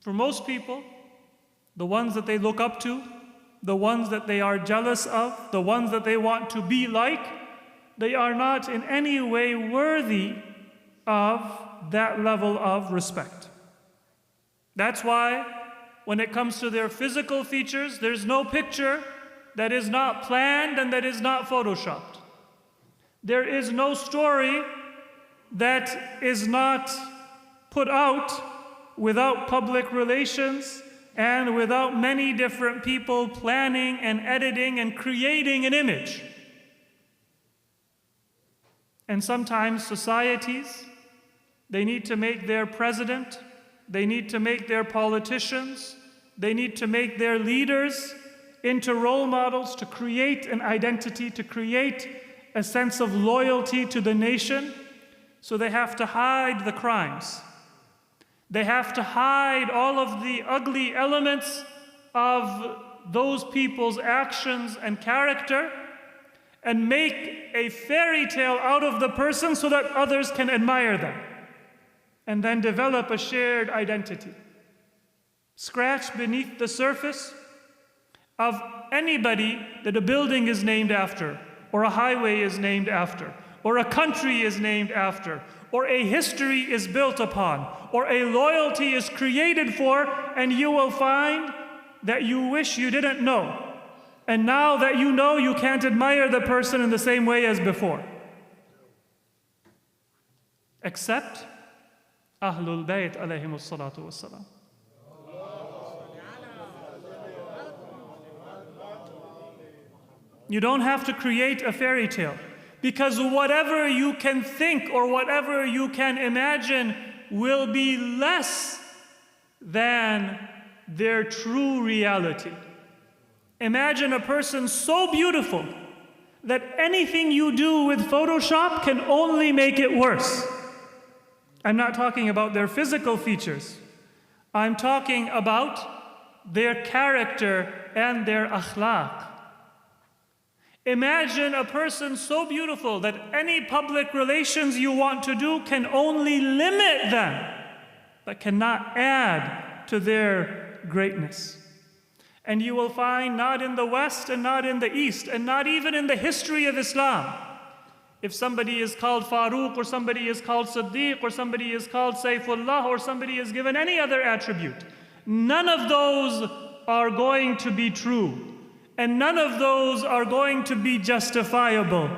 D: For most people, the ones that they look up to, the ones that they are jealous of, the ones that they want to be like, they are not in any way worthy of that level of respect. That's why when it comes to their physical features, there's no picture that is not planned and that is not photoshopped. There is no story that is not put out without public relations and without many different people planning and editing and creating an image. And sometimes societies, they need to make their president, they need to make their politicians, they need to make their leaders into role models to create an identity, to create a sense of loyalty to the nation. So they have to hide the crimes. They have to hide all of the ugly elements of those people's actions and character and make a fairy tale out of the person so that others can admire them and then develop a shared identity. Scratch beneath the surface of anybody that a building is named after, or a highway is named after, or a country is named after, or a history is built upon, or a loyalty is created for, and you will find that you wish you didn't know. And now that you know, you can't admire the person in the same way as before. Except Ahlul Bayt alayhimus salatu wassalam. You don't have to create a fairy tale, because whatever you can think or whatever you can imagine will be less than their true reality. Imagine a person so beautiful that anything you do with Photoshop can only make it worse. I'm not talking about their physical features. I'm talking about their character and their akhlaq. Imagine a person so beautiful that any public relations you want to do can only limit them, but cannot add to their greatness. And you will find not in the West and not in the East and not even in the history of Islam, if somebody is called Farooq or somebody is called Siddiq or somebody is called Saifullah or somebody is given any other attribute, none of those are going to be true. And none of those are going to be justifiable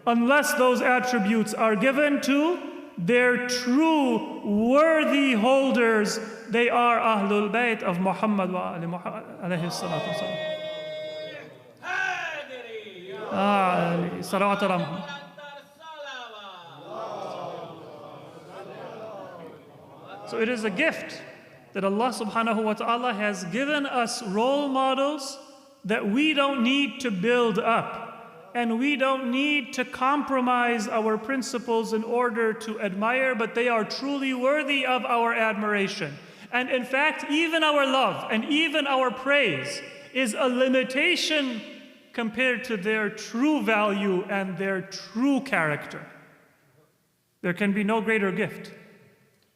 D: unless those attributes are given to their true worthy holders. They are Ahlul Bayt of Muhammad wa alayhi salatu wasalam. So it is a gift that Allah subhanahu wa ta'ala has given us role models that we don't need to build up, and we don't need to compromise our principles in order to admire, but they are truly worthy of our admiration. And in fact, even our love and even our praise is a limitation compared to their true value and their true character. There can be no greater gift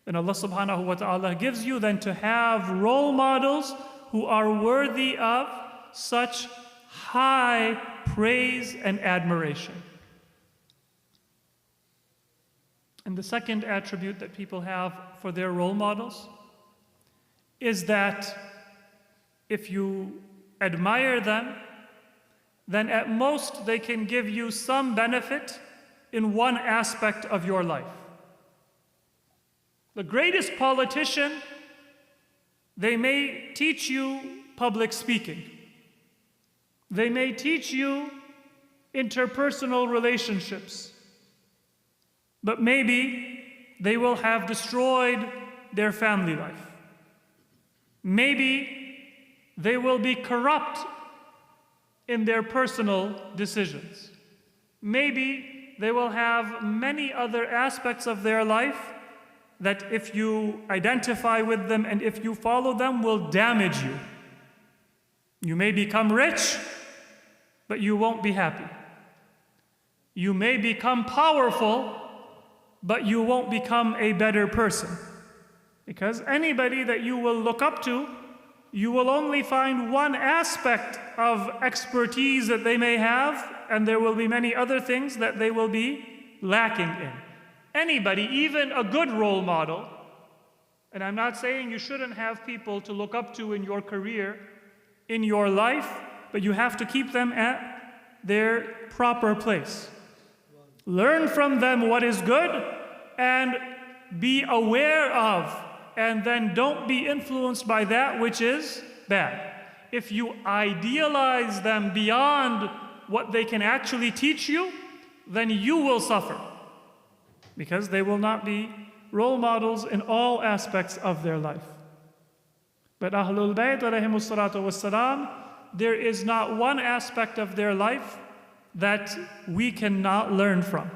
D: than Allah subhanahu wa ta'ala gives you than to have role models who are worthy of such high praise and admiration. And the second attribute that people have for their role models is that if you admire them, then at most they can give you some benefit in one aspect of your life. The greatest politician, they may teach you public speaking. They may teach you interpersonal relationships, but maybe they will have destroyed their family life. Maybe they will be corrupt in their personal decisions. Maybe they will have many other aspects of their life that if you identify with them and if you follow them will damage you. You may become rich, but you won't be happy. You may become powerful, but you won't become a better person. Because anybody that you will look up to, you will only find one aspect of expertise that they may have, and there will be many other things that they will be lacking in. Anybody, even a good role model, and I'm not saying you shouldn't have people to look up to in your career, in your life, but you have to keep them at their proper place. Learn from them what is good and be aware of, and then don't be influenced by that which is bad. If you idealize them beyond what they can actually teach you, then you will suffer, because they will not be role models in all aspects of their life. But Ahlul Bayt alayhimus salatu wassalam, there is not one aspect of their life that we cannot learn from.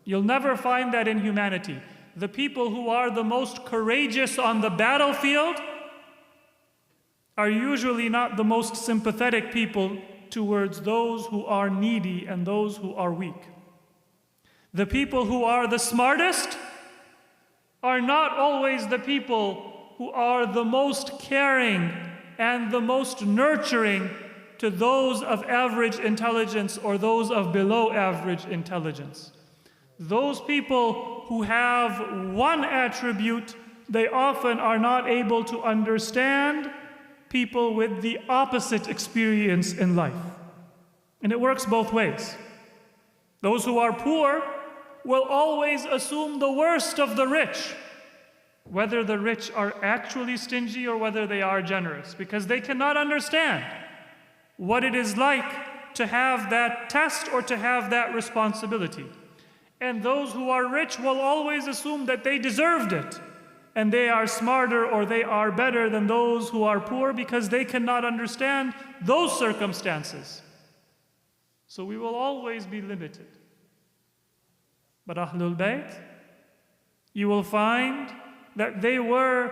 D: You'll never find that in humanity. The people who are the most courageous on the battlefield are usually not the most sympathetic people towards those who are needy and those who are weak. The people who are the smartest are not always the people who are the most caring and the most nurturing to those of average intelligence or those of below average intelligence. Those people who have one attribute, they often are not able to understand people with the opposite experience in life. And it works both ways. Those who are poor will always assume the worst of the rich, whether the rich are actually stingy or whether they are generous, because they cannot understand what it is like to have that test or to have that responsibility. And those who are rich will always assume that they deserved it, and they are smarter or they are better than those who are poor because they cannot understand those circumstances. So we will always be limited. But Ahlul Bayt, you will find that they were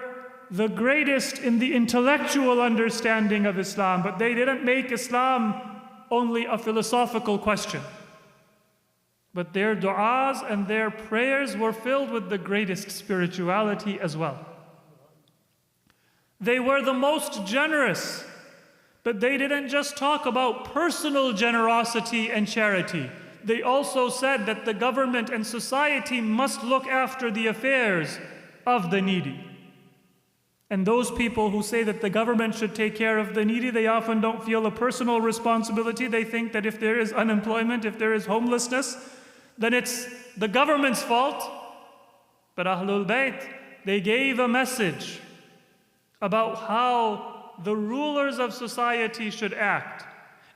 D: the greatest in the intellectual understanding of Islam, but they didn't make Islam only a philosophical question. But their du'as and their prayers were filled with the greatest spirituality as well. They were the most generous, but they didn't just talk about personal generosity and charity. They also said that the government and society must look after the affairs of the needy. And those people who say that the government should take care of the needy, they often don't feel a personal responsibility. They think that if there is unemployment, if there is homelessness, then it's the government's fault. But Ahlul Bayt, they gave a message about how the rulers of society should act.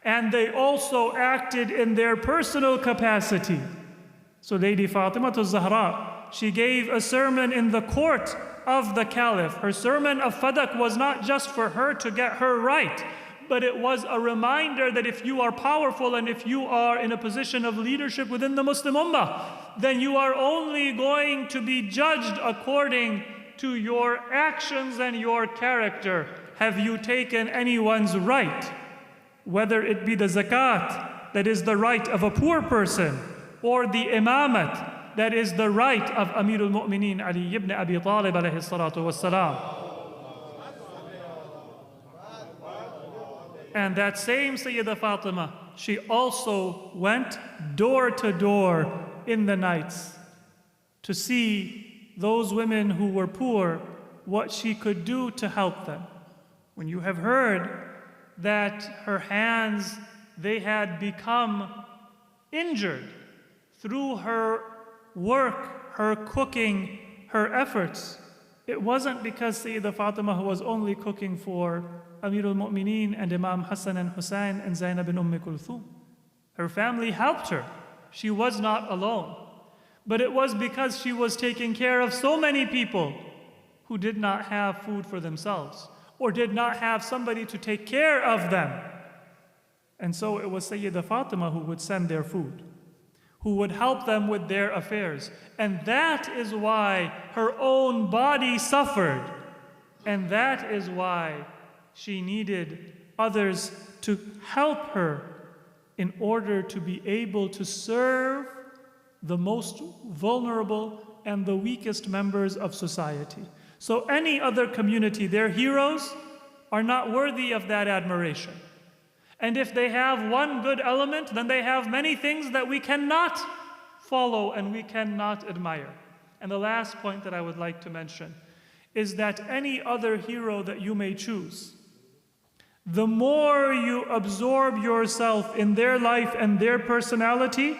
D: And they also acted in their personal capacity. So Lady Fatima al-Zahra, she gave a sermon in the court of the Caliph. Her sermon of Fadak was not just for her to get her right, but it was a reminder that if you are powerful and if you are in a position of leadership within the Muslim Ummah, then you are only going to be judged according to your actions and your character. Have you taken anyone's right? Whether it be the zakat, that is the right of a poor person, or the imamat, that is the right of Amirul Mu'mineen Ali ibn Abi Talib alayhi salatu wassalam. And that same Sayyidah Fatima, she also went door to door in the nights to see those women who were poor, what she could do to help them. When you have heard that her hands, they had become injured through her work, her cooking, her efforts, it wasn't because Sayyidah Fatima was only cooking for Amirul Mu'mineen and Imam Hassan and Hussein and Zainab bin Kulthum. Her family helped her. She was not alone. But it was because she was taking care of so many people who did not have food for themselves or did not have somebody to take care of them. And so it was Sayyidah Fatima who would send their food, who would help them with their affairs. And that is why her own body suffered. And that is why she needed others to help her in order to be able to serve the most vulnerable and the weakest members of society. So any other community, their heroes are not worthy of that admiration. And if they have one good element, then they have many things that we cannot follow and we cannot admire. And the last point that I would like to mention is that any other hero that you may choose, the more you absorb yourself in their life and their personality,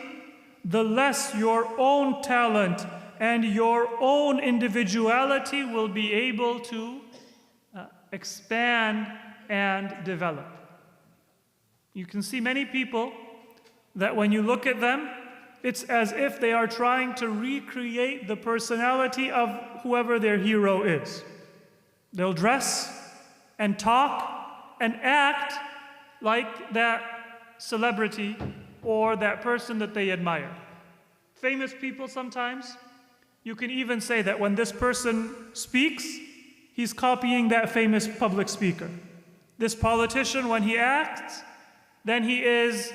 D: the less your own talent and your own individuality will be able to expand and develop. You can see many people that when you look at them, it's as if they are trying to recreate the personality of whoever their hero is. They'll dress and talk and act like that celebrity or that person that they admire. Famous people sometimes, you can even say that when this person speaks, he's copying that famous public speaker. This politician, when he acts, then he is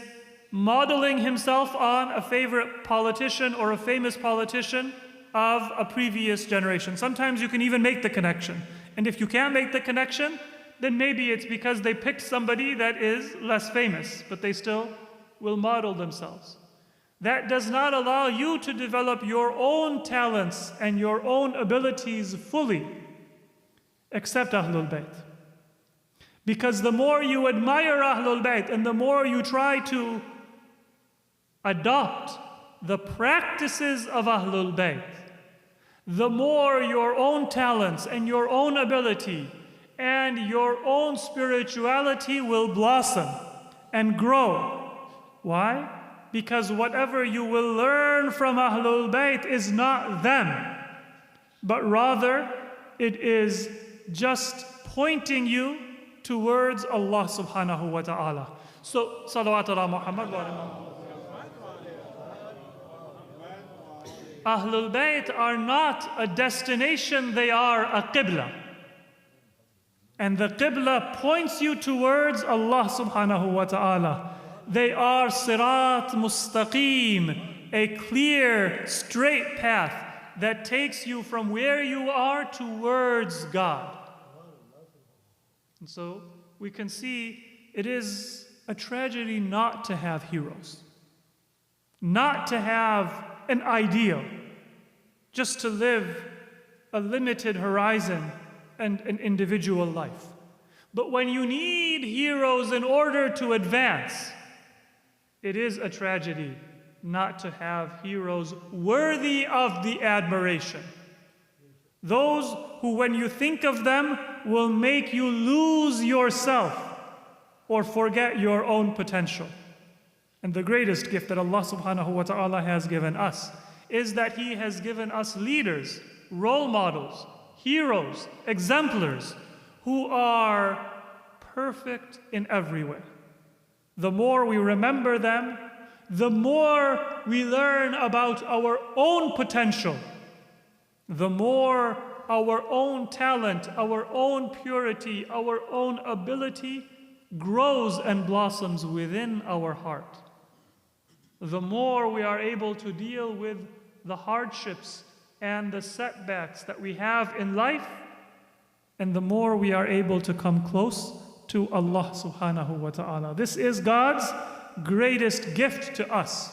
D: modeling himself on a favorite politician or a famous politician of a previous generation. Sometimes you can even make the connection. And if you can't make the connection, then maybe it's because they picked somebody that is less famous, but they still will model themselves. That does not allow you to develop your own talents and your own abilities fully, except Ahlul Bayt. Because the more you admire Ahlul Bayt and the more you try to adopt the practices of Ahlul Bayt, the more your own talents and your own ability and your own spirituality will blossom and grow. Why? Because whatever you will learn from Ahlul Bayt is not them, but rather it is just pointing you towards Allah subhanahu wa ta'ala. So, salawat ala Muhammad wa ala Ahlul Bayt are not a destination, they are a qibla. And the qibla points you towards Allah subhanahu wa ta'ala. They are sirat mustaqim, a clear, straight path that takes you from where you are towards God. And so we can see it is a tragedy not to have heroes, not to have an ideal, just to live a limited horizon and an individual life. But when you need heroes in order to advance, it is a tragedy not to have heroes worthy of the admiration. Those who, when you think of them, will make you lose yourself or forget your own potential. And the greatest gift that Allah subhanahu wa ta'ala has given us is that He has given us leaders, role models, heroes, exemplars, who are perfect in every way. The more we remember them, the more we learn about our own potential, the more our own talent, our own purity, our own ability grows and blossoms within our heart. The more we are able to deal with the hardships and the setbacks that we have in life, and the more we are able to come close to Allah subhanahu wa ta'ala. This is God's greatest gift to us.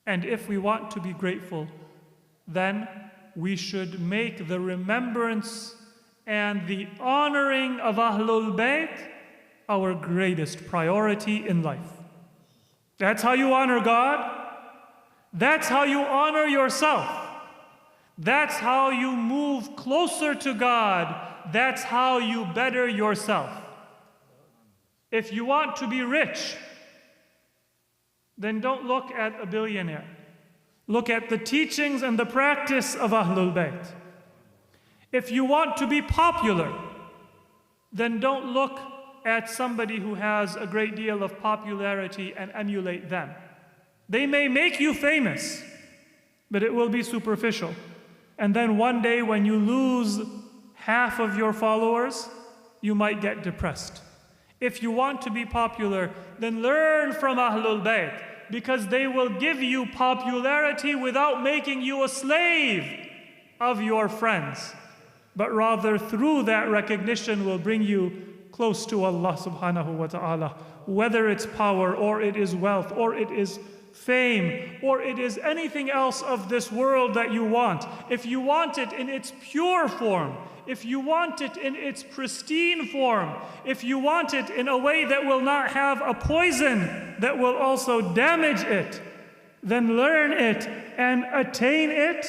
D: And if we want to be grateful, then we should make the remembrance and the honoring of Ahlul Bayt our greatest priority in life. That's how you honor God. That's how you honor yourself. That's how you move closer to God. That's how you better yourself. If you want to be rich, then don't look at a billionaire. Look at the teachings and the practice of Ahlul Bayt. If you want to be popular, then don't look at somebody who has a great deal of popularity and emulate them. They may make you famous, but it will be superficial. And then one day when you lose half of your followers, you might get depressed. If you want to be popular, then learn from Ahlul Bayt, because they will give you popularity without making you a slave of your friends, but rather through that recognition will bring you close to Allah subhanahu wa ta'ala, whether it's power or it is wealth or it is fame or it is anything else of this world that you want. If you want it in its pure form, if you want it in its pristine form, if you want it in a way that will not have a poison that will also damage it, then learn it and attain it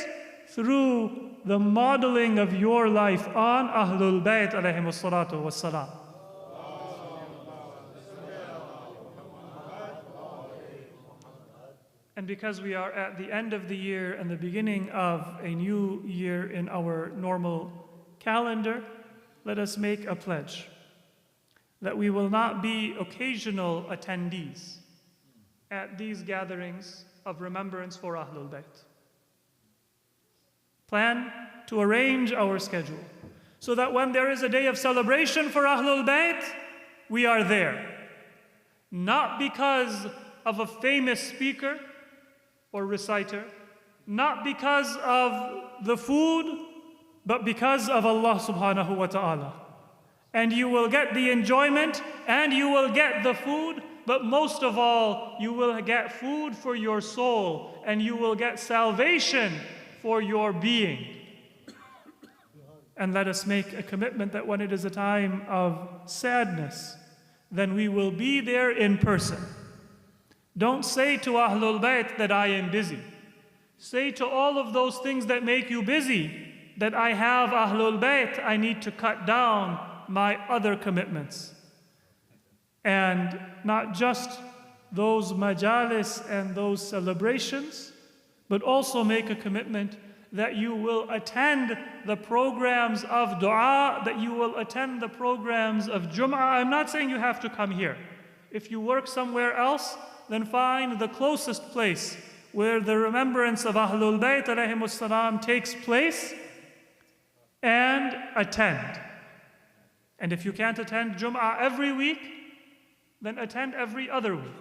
D: through the modeling of your life on Ahlul Bayt alayhimus salatu wassalam. And because we are at the end of the year and the beginning of a new year in our normal calendar, let us make a pledge that we will not be occasional attendees at these gatherings of remembrance for Ahlul Bayt. Plan to arrange our schedule so that when there is a day of celebration for Ahlul Bayt, we are there. Not because of a famous speaker or reciter, not because of the food, but because of Allah subhanahu wa ta'ala. And you will get the enjoyment and you will get the food, but most of all, you will get food for your soul and you will get salvation for your being. And let us make a commitment that when it is a time of sadness, then we will be there in person. Don't say to Ahlul Bayt that I am busy. Say to all of those things that make you busy that I have Ahlul Bayt, I need to cut down my other commitments. And not just those majalis and those celebrations, but also make a commitment that you will attend the programs of dua, that you will attend the programs of Jum'ah. I'm not saying you have to come here. If you work somewhere else, then find the closest place where the remembrance of Ahlul Bayt alayhimus salam takes place and attend. And if you can't attend Jum'ah every week, then attend every other week.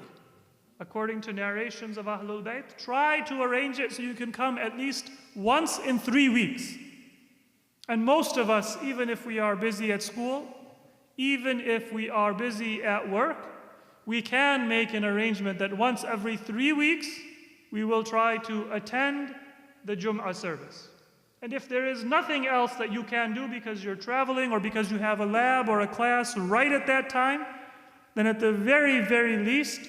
D: According to narrations of Ahlul Bayt, try to arrange it so you can come at least once in 3 weeks. And most of us, even if we are busy at school, even if we are busy at work, we can make an arrangement that once every 3 weeks, we will try to attend the Jum'ah service. And if there is nothing else that you can do because you're traveling or because you have a lab or a class right at that time, then at the very, very least,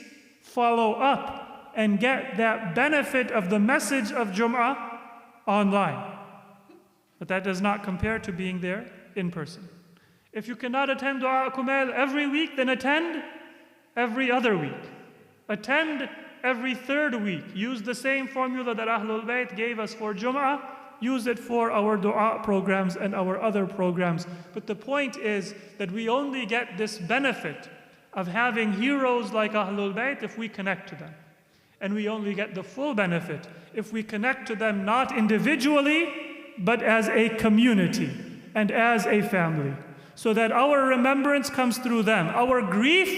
D: follow up and get that benefit of the message of Jum'ah online. But that does not compare to being there in person. If you cannot attend Dua Kumail every week, then attend every other week. Attend every third week. Use the same formula that Ahlul Bayt gave us for Jum'ah. Use it for our dua programs and our other programs. But the point is that we only get this benefit of having heroes like Ahlul Bayt if we connect to them. And we only get the full benefit if we connect to them not individually, but as a community and as a family. So that our remembrance comes through them. Our grief,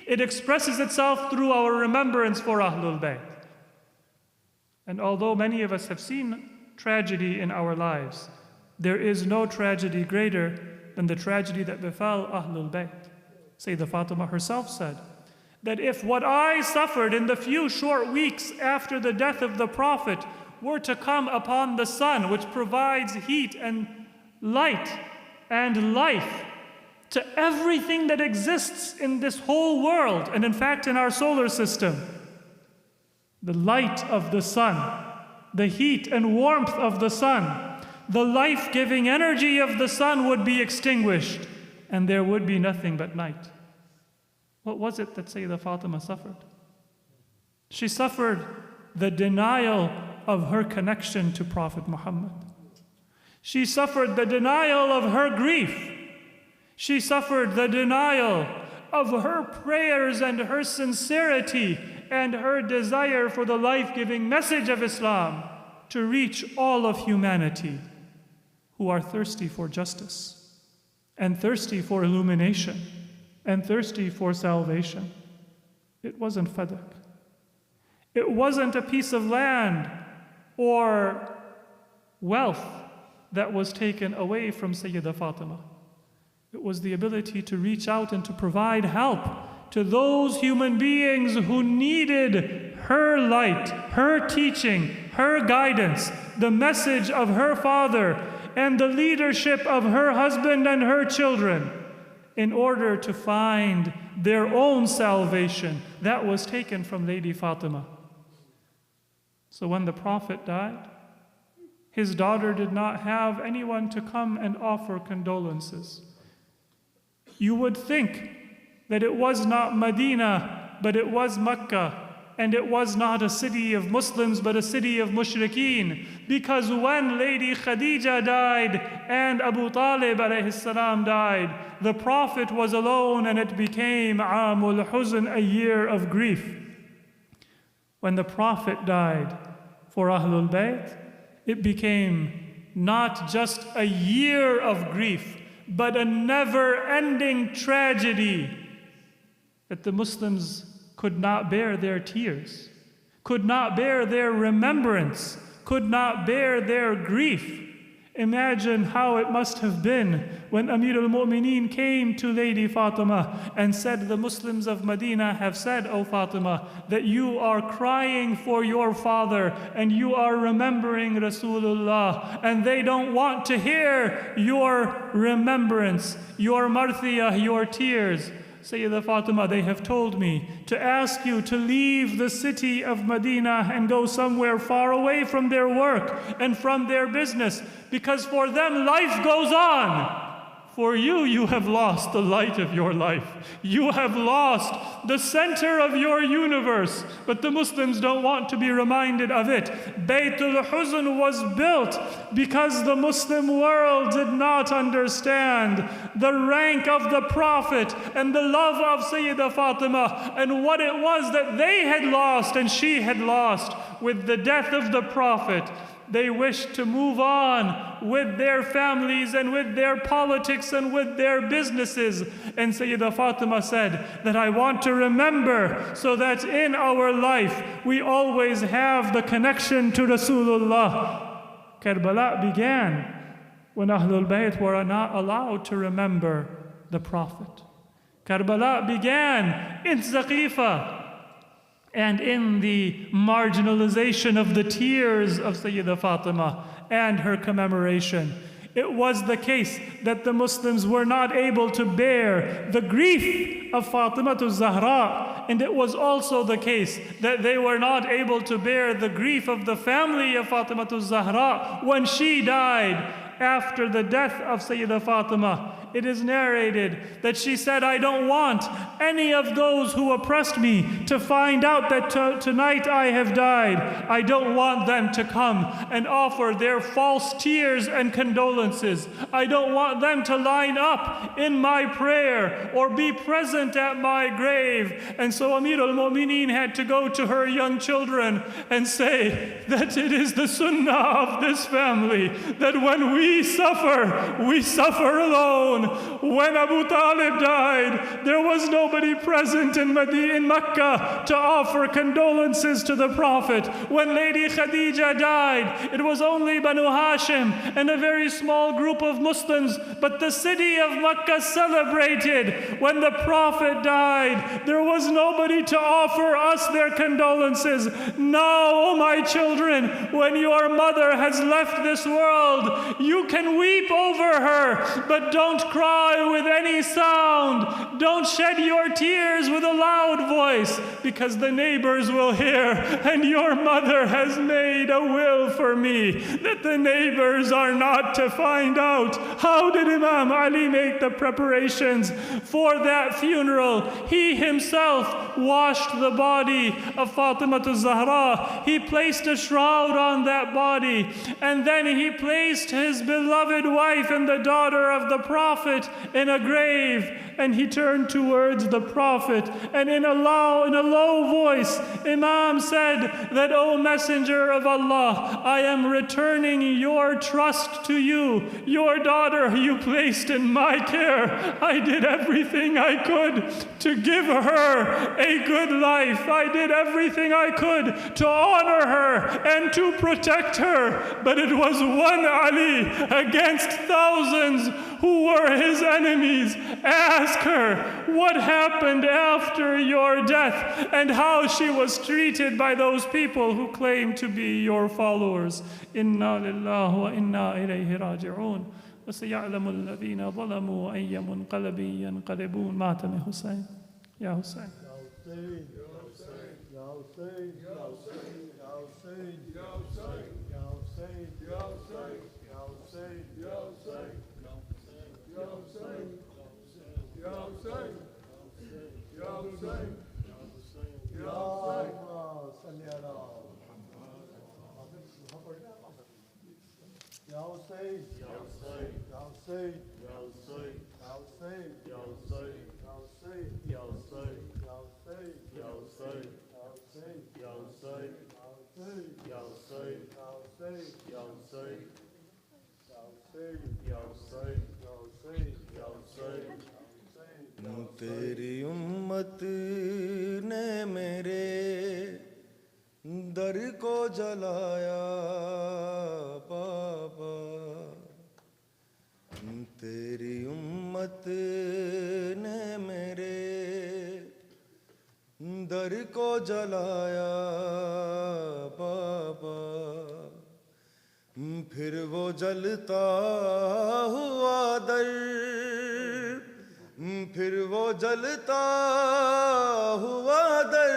D: it expresses itself through our remembrance for Ahlul Bayt. And although many of us have seen tragedy in our lives, there is no tragedy greater than the tragedy that befell Ahlul Bayt. Sayyidah Fatima herself said that if what I suffered in the few short weeks after the death of the Prophet were to come upon the sun, which provides heat and light and life to everything that exists in this whole world, and in fact in our solar system, the light of the sun, the heat and warmth of the sun, the life-giving energy of the sun would be extinguished, and there would be nothing but night. What was it that Sayyidah Fatima suffered? She suffered the denial of her connection to Prophet Muhammad. She suffered the denial of her grief. She suffered the denial of her prayers and her sincerity and her desire for the life-giving message of Islam to reach all of humanity who are thirsty for justice and thirsty for illumination and thirsty for salvation. It wasn't fadak. It wasn't a piece of land or wealth that was taken away from Sayyidah Fatima. It was the ability to reach out and to provide help to those human beings who needed her light, her teaching, her guidance, the message of her father, and the leadership of her husband and her children in order to find their own salvation that was taken from Lady Fatima. So when the Prophet died, his daughter did not have anyone to come and offer condolences. You would think that it was not Medina, but it was Mecca, and it was not a city of Muslims, but a city of mushrikeen. Because when Lady Khadija died and Abu Talib alayhi salam died, the Prophet was alone, and it became Amul Huzn, a year of grief. When the Prophet died for Ahlul Bayt, it became not just a year of grief, but a never-ending tragedy that the Muslims could not bear their tears, could not bear their remembrance, could not bear their grief. Imagine how it must have been when Amir al-Mu'mineen came to Lady Fatima and said, the Muslims of Medina have said, O Fatima, that you are crying for your father and you are remembering Rasulullah, and they don't want to hear your remembrance, your marthiyah, your tears. Sayyidah Fatima, they have told me to ask you to leave the city of Medina and go somewhere far away from their work and from their business, because for them life goes on. For you have lost the light of your life. You have lost the center of your universe. But the Muslims don't want to be reminded of it. Baytul Huzn was built because the Muslim world did not understand the rank of the Prophet and the love of Sayyidah Fatima and what it was that they had lost and she had lost with the death of the Prophet. They wished to move on with their families and with their politics and with their businesses. And Sayyidah Fatima said that I want to remember so that in our life we always have the connection to Rasulullah. Karbala began when Ahlul Bayt were not allowed to remember the Prophet. Karbala began in Zaqifa and in the marginalization of the tears of Sayyidah Fatima and her commemoration. It was the case that the Muslims were not able to bear the grief of Fatima Zahra, and it was also the case that they were not able to bear the grief of the family of Fatima Zahra when she died after the death of Sayyidah Fatima. It is narrated that she said, I don't want any of those who oppressed me to find out that tonight I have died. I don't want them to come and offer their false tears and condolences. I don't want them to line up in my prayer or be present at my grave. And so Amir al-Mu'mineen had to go to her young children and say that it is the sunnah of this family that when we suffer alone. When Abu Talib died, there was nobody present in Mecca to offer condolences to the Prophet. When Lady Khadija died, it was only Banu Hashim and a very small group of Muslims, but the city of Mecca celebrated. When the Prophet died, there was nobody to offer us their condolences. Now, oh my children, when your mother has left this world, you can weep over her, but don't cry with any sound. Don't shed your tears with a loud voice, because the neighbors will hear, and your mother has made a will for me that the neighbors are not to find out. How did Imam Ali make the preparations for that funeral? He himself washed the body of Fatima Zahra. He placed a shroud on that body, and then he placed his beloved wife and the daughter of the Prophet in a grave, and he turned towards the Prophet, and in a low voice, Imam said that, O Messenger of Allah, I am returning your trust to you. Your daughter you placed in my care. I did everything I could to give her a good life. I did everything I could to honor her and to protect her, but it was one Ali against thousands who were his enemies. Ask her what happened after your death and how she was treated by those people who claim to be your followers. Inna lillahi wa inna ilayhi raji'un. وسيعلم الذين ظلموا أي منقلب ينقلبون. ماتم حسين يا حسين
E: तेरी उम्मत ने मेरे दर को जलाया बाबा, तेरी उम्मत ने मेरे दर को जलाया बाबा, फिर वो जलता हुआ दर, फिर वो जलता हुआ दर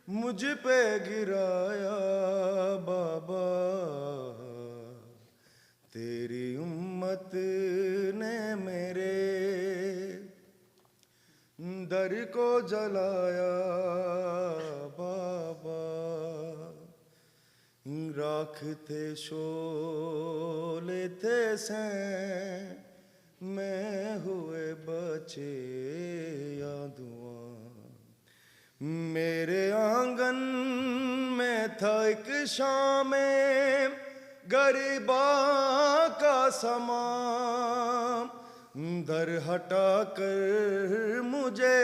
E: मुझ पे गिराया बाबा, तेरी उम्मत दर को जलाया बाबा, राख थे शोले थे सैं, मैं हुए बचे या धुआं। मेरे आंगन में था एक शाम गरीबा का समा, दर हटा कर मुझे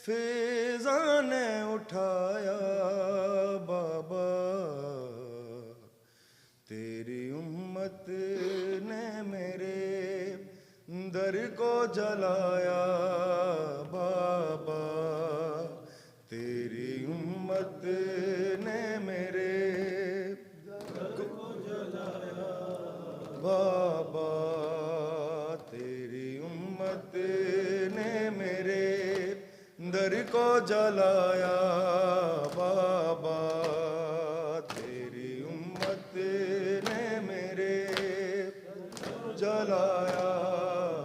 E: फिजा ने उठाया बाबा, तेरी उम्मत ने मेरे दर को जलाया बाबा, तेरी उम्मत ने मेरे दर को जलाया बाबा, तेरी उम्मत ने मेरे दर को जलाया बाबा, तेरी उम्मत ने मेरे जलाया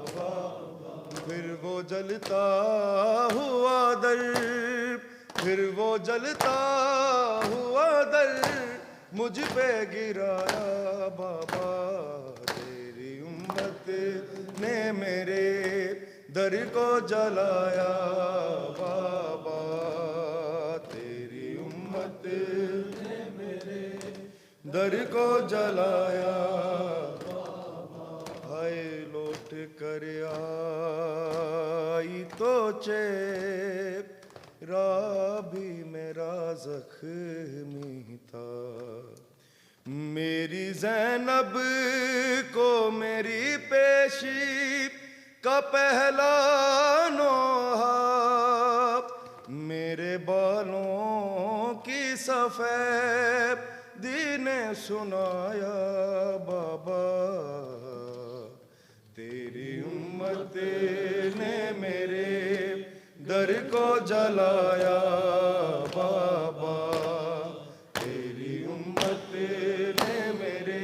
E: बाबा। फिर वो जलता हुआ दर, फिर वो जलता हुआ दर मुझ पे गिराया बाबा, तेरी उम्मत ने मेरे दर को जलाया बाबा, तेरी उम्मत ने मेरे दर को जलाया बाबा। हाय लौट कर आई तो चेहरा भी मेरा जख्मी था, मेरी ज़ैनब को मेरी पेशी का पहला नोहा, मेरे बालों की सफ़ेदी ने सुनाया बाबा, तेरी उम्मत ने मेरे दर को जलाया बाबा, तेरी उम्मत ने मेरे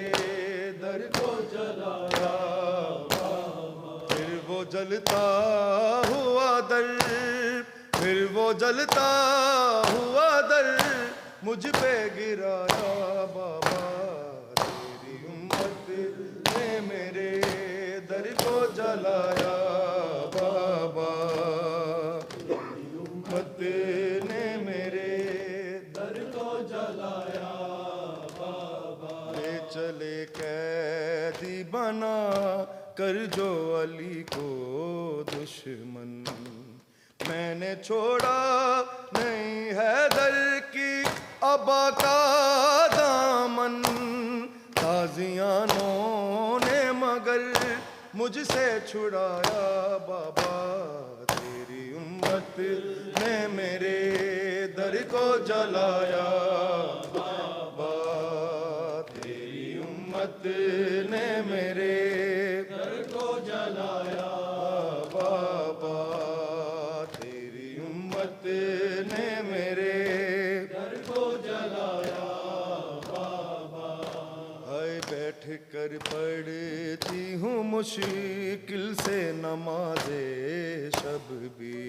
E: दर को जलाया बाबा। फिर वो जलता हुआ दर, फिर वो जलता हुआ दर मुझ पे गिराया बाबा, तेरी उम्मत ने मेरे दर को जलाया बाबा, तेरी उम्मत ने मेरे दर को जलाया बाबा। ले चले कैदी बना कर जो अली को दुश्मन, मैंने छोड़ा नहीं हैदर की अबा का दामन, ताजियानों ने मगर मुझसे छुड़ाया बाबा, तेरी उम्मत ने मेरे दर को जलाया बाबा, तेरी उम्मत ने मेरे दर को जलाया बाबा, तेरी उम्मत ने मेरे दर को जलाया बाबा। हाय बैठ कर पढ़ती हूँ मुश्किल से नमाज़े शब भी,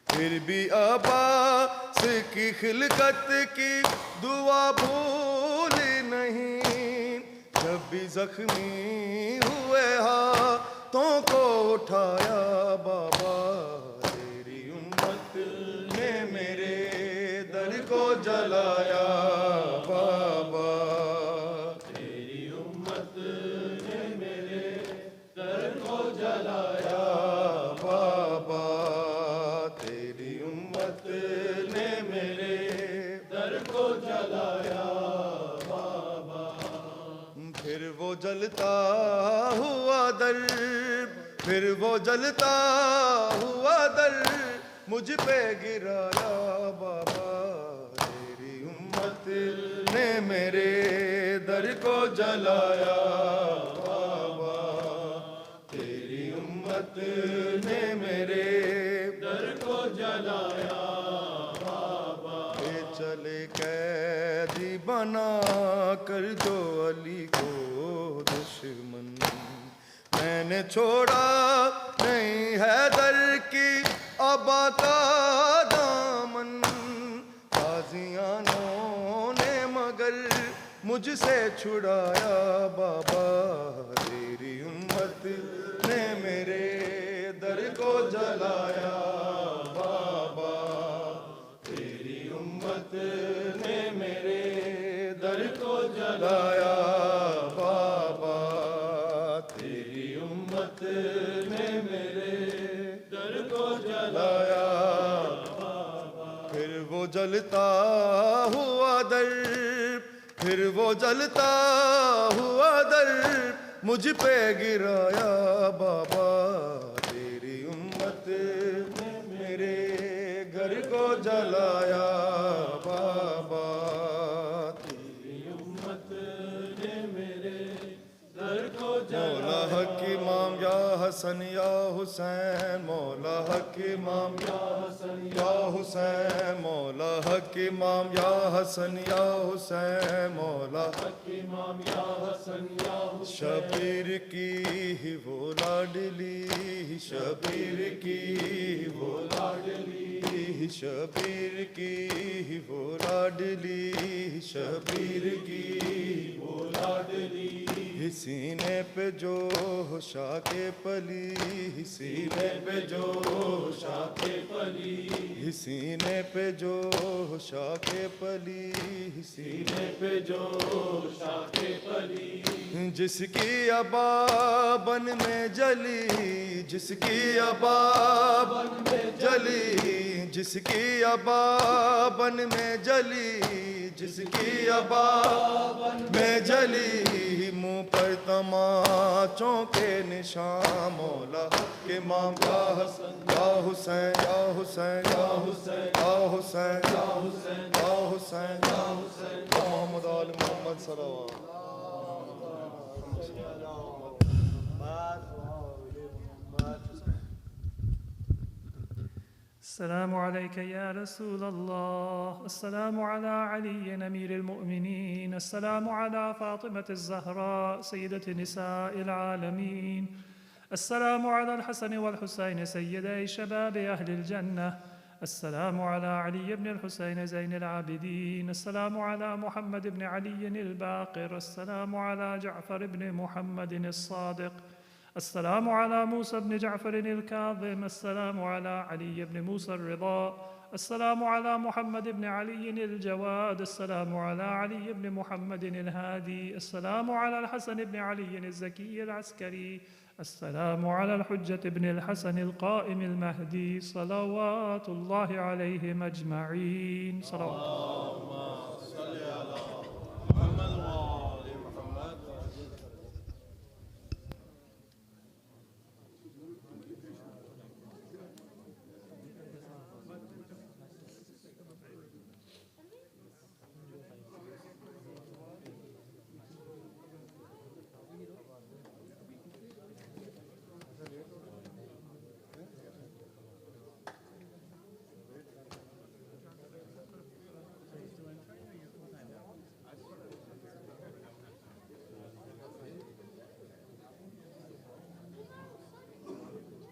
E: फिर भी अब्बास की खिलकत की दुआ भूल नहीं, जब भी जख्मी हुए हाथों को उठाया बाबा, तेरी उम्मत ने मेरे दर को जलाया बाबा, तेरी उम्मत ने मेरे दर को जलाया बाबा, तेरी उम्मत ने मेरे दर को जलाया बाबा। फिर वो जलता हुआ दर, फिर वो जलता हुआ दर मुझ पे गिराया बाबा, तेरी उम्मत ने मेरे दर को जलाया बाबा, तेरी उम्मत ने मेरे दर को जलाया बाबा। ये चले कैदी बना कर जो अली को दुश्मन, मैंने छोड़ा नहीं हैदर की बाबा का दामन काजियानों ने मगर मुझसे छुड़ाया बाबा, तेरी उम्मत ने मेरे दर को जलाया बाबा, तेरी उम्मत ने मेरे दर को जलाया बाबा, तेरी उम्मत ने मेरे दर को जलाया बाबा। फिर वो जलता हुआ दर, फिर वो जलता हुआ दर मुझ पे गिराया बाबा, तेरी उम्मत ने मेरे घर को जलाया बाबा, तेरी उम्मत ने मेरे घर को जलाया। मौला हक इमाम या हसन या हुसैन, मौला हक इमाम या हसन या हुसैन, मौला हक इमाम या हसन या हुसैन, मौला हक इमाम या हसन या हुसैन। शबीर की ही वो लाडली, शबीर की वो लाडली, शबीर की ही वो लाडली, शबीर की वो लाडली। सीने पे जो शाके पली, सीने पे जो शाके पली, सीने पे जो शाके पली, सीने पे जो शाके पली। जिसकी अबाबन में जली, जिसकी अबाबन में जली, जिसकी अबाबन में जली, जिसकी अबाबन में जली। मुँह पर तमाचों के निशान, मौला के इमाम या हसन या हुसैन या हुसैन या हुसैन या हुसैन या हुसैन या हुसैन या हुसैन। मोहम्मद आल मोहम्मद सल्लल्लाहु
D: السلام عليك يا رسول الله، السلام على علي أمير المؤمنين، السلام على فاطمة الزهراء سيدة نساء العالمين، السلام على الحسن والحسين سيدي شباب أهل الجنة، السلام على علي بن الحسين زين العابدين، السلام على محمد بن علي الباقر، السلام على جعفر بن محمد الصادق، السلام على موسى بن جعفر الكاظم، السلام على علي بن موسى الرضا، السلام على محمد بن علي الجواد، السلام على علي بن محمد الهادي، السلام على الحسن بن علي الزكي العسكري، السلام على الحجة بن الحسن القائم المهدي، صلوات الله عليهم أجمعين. صلوات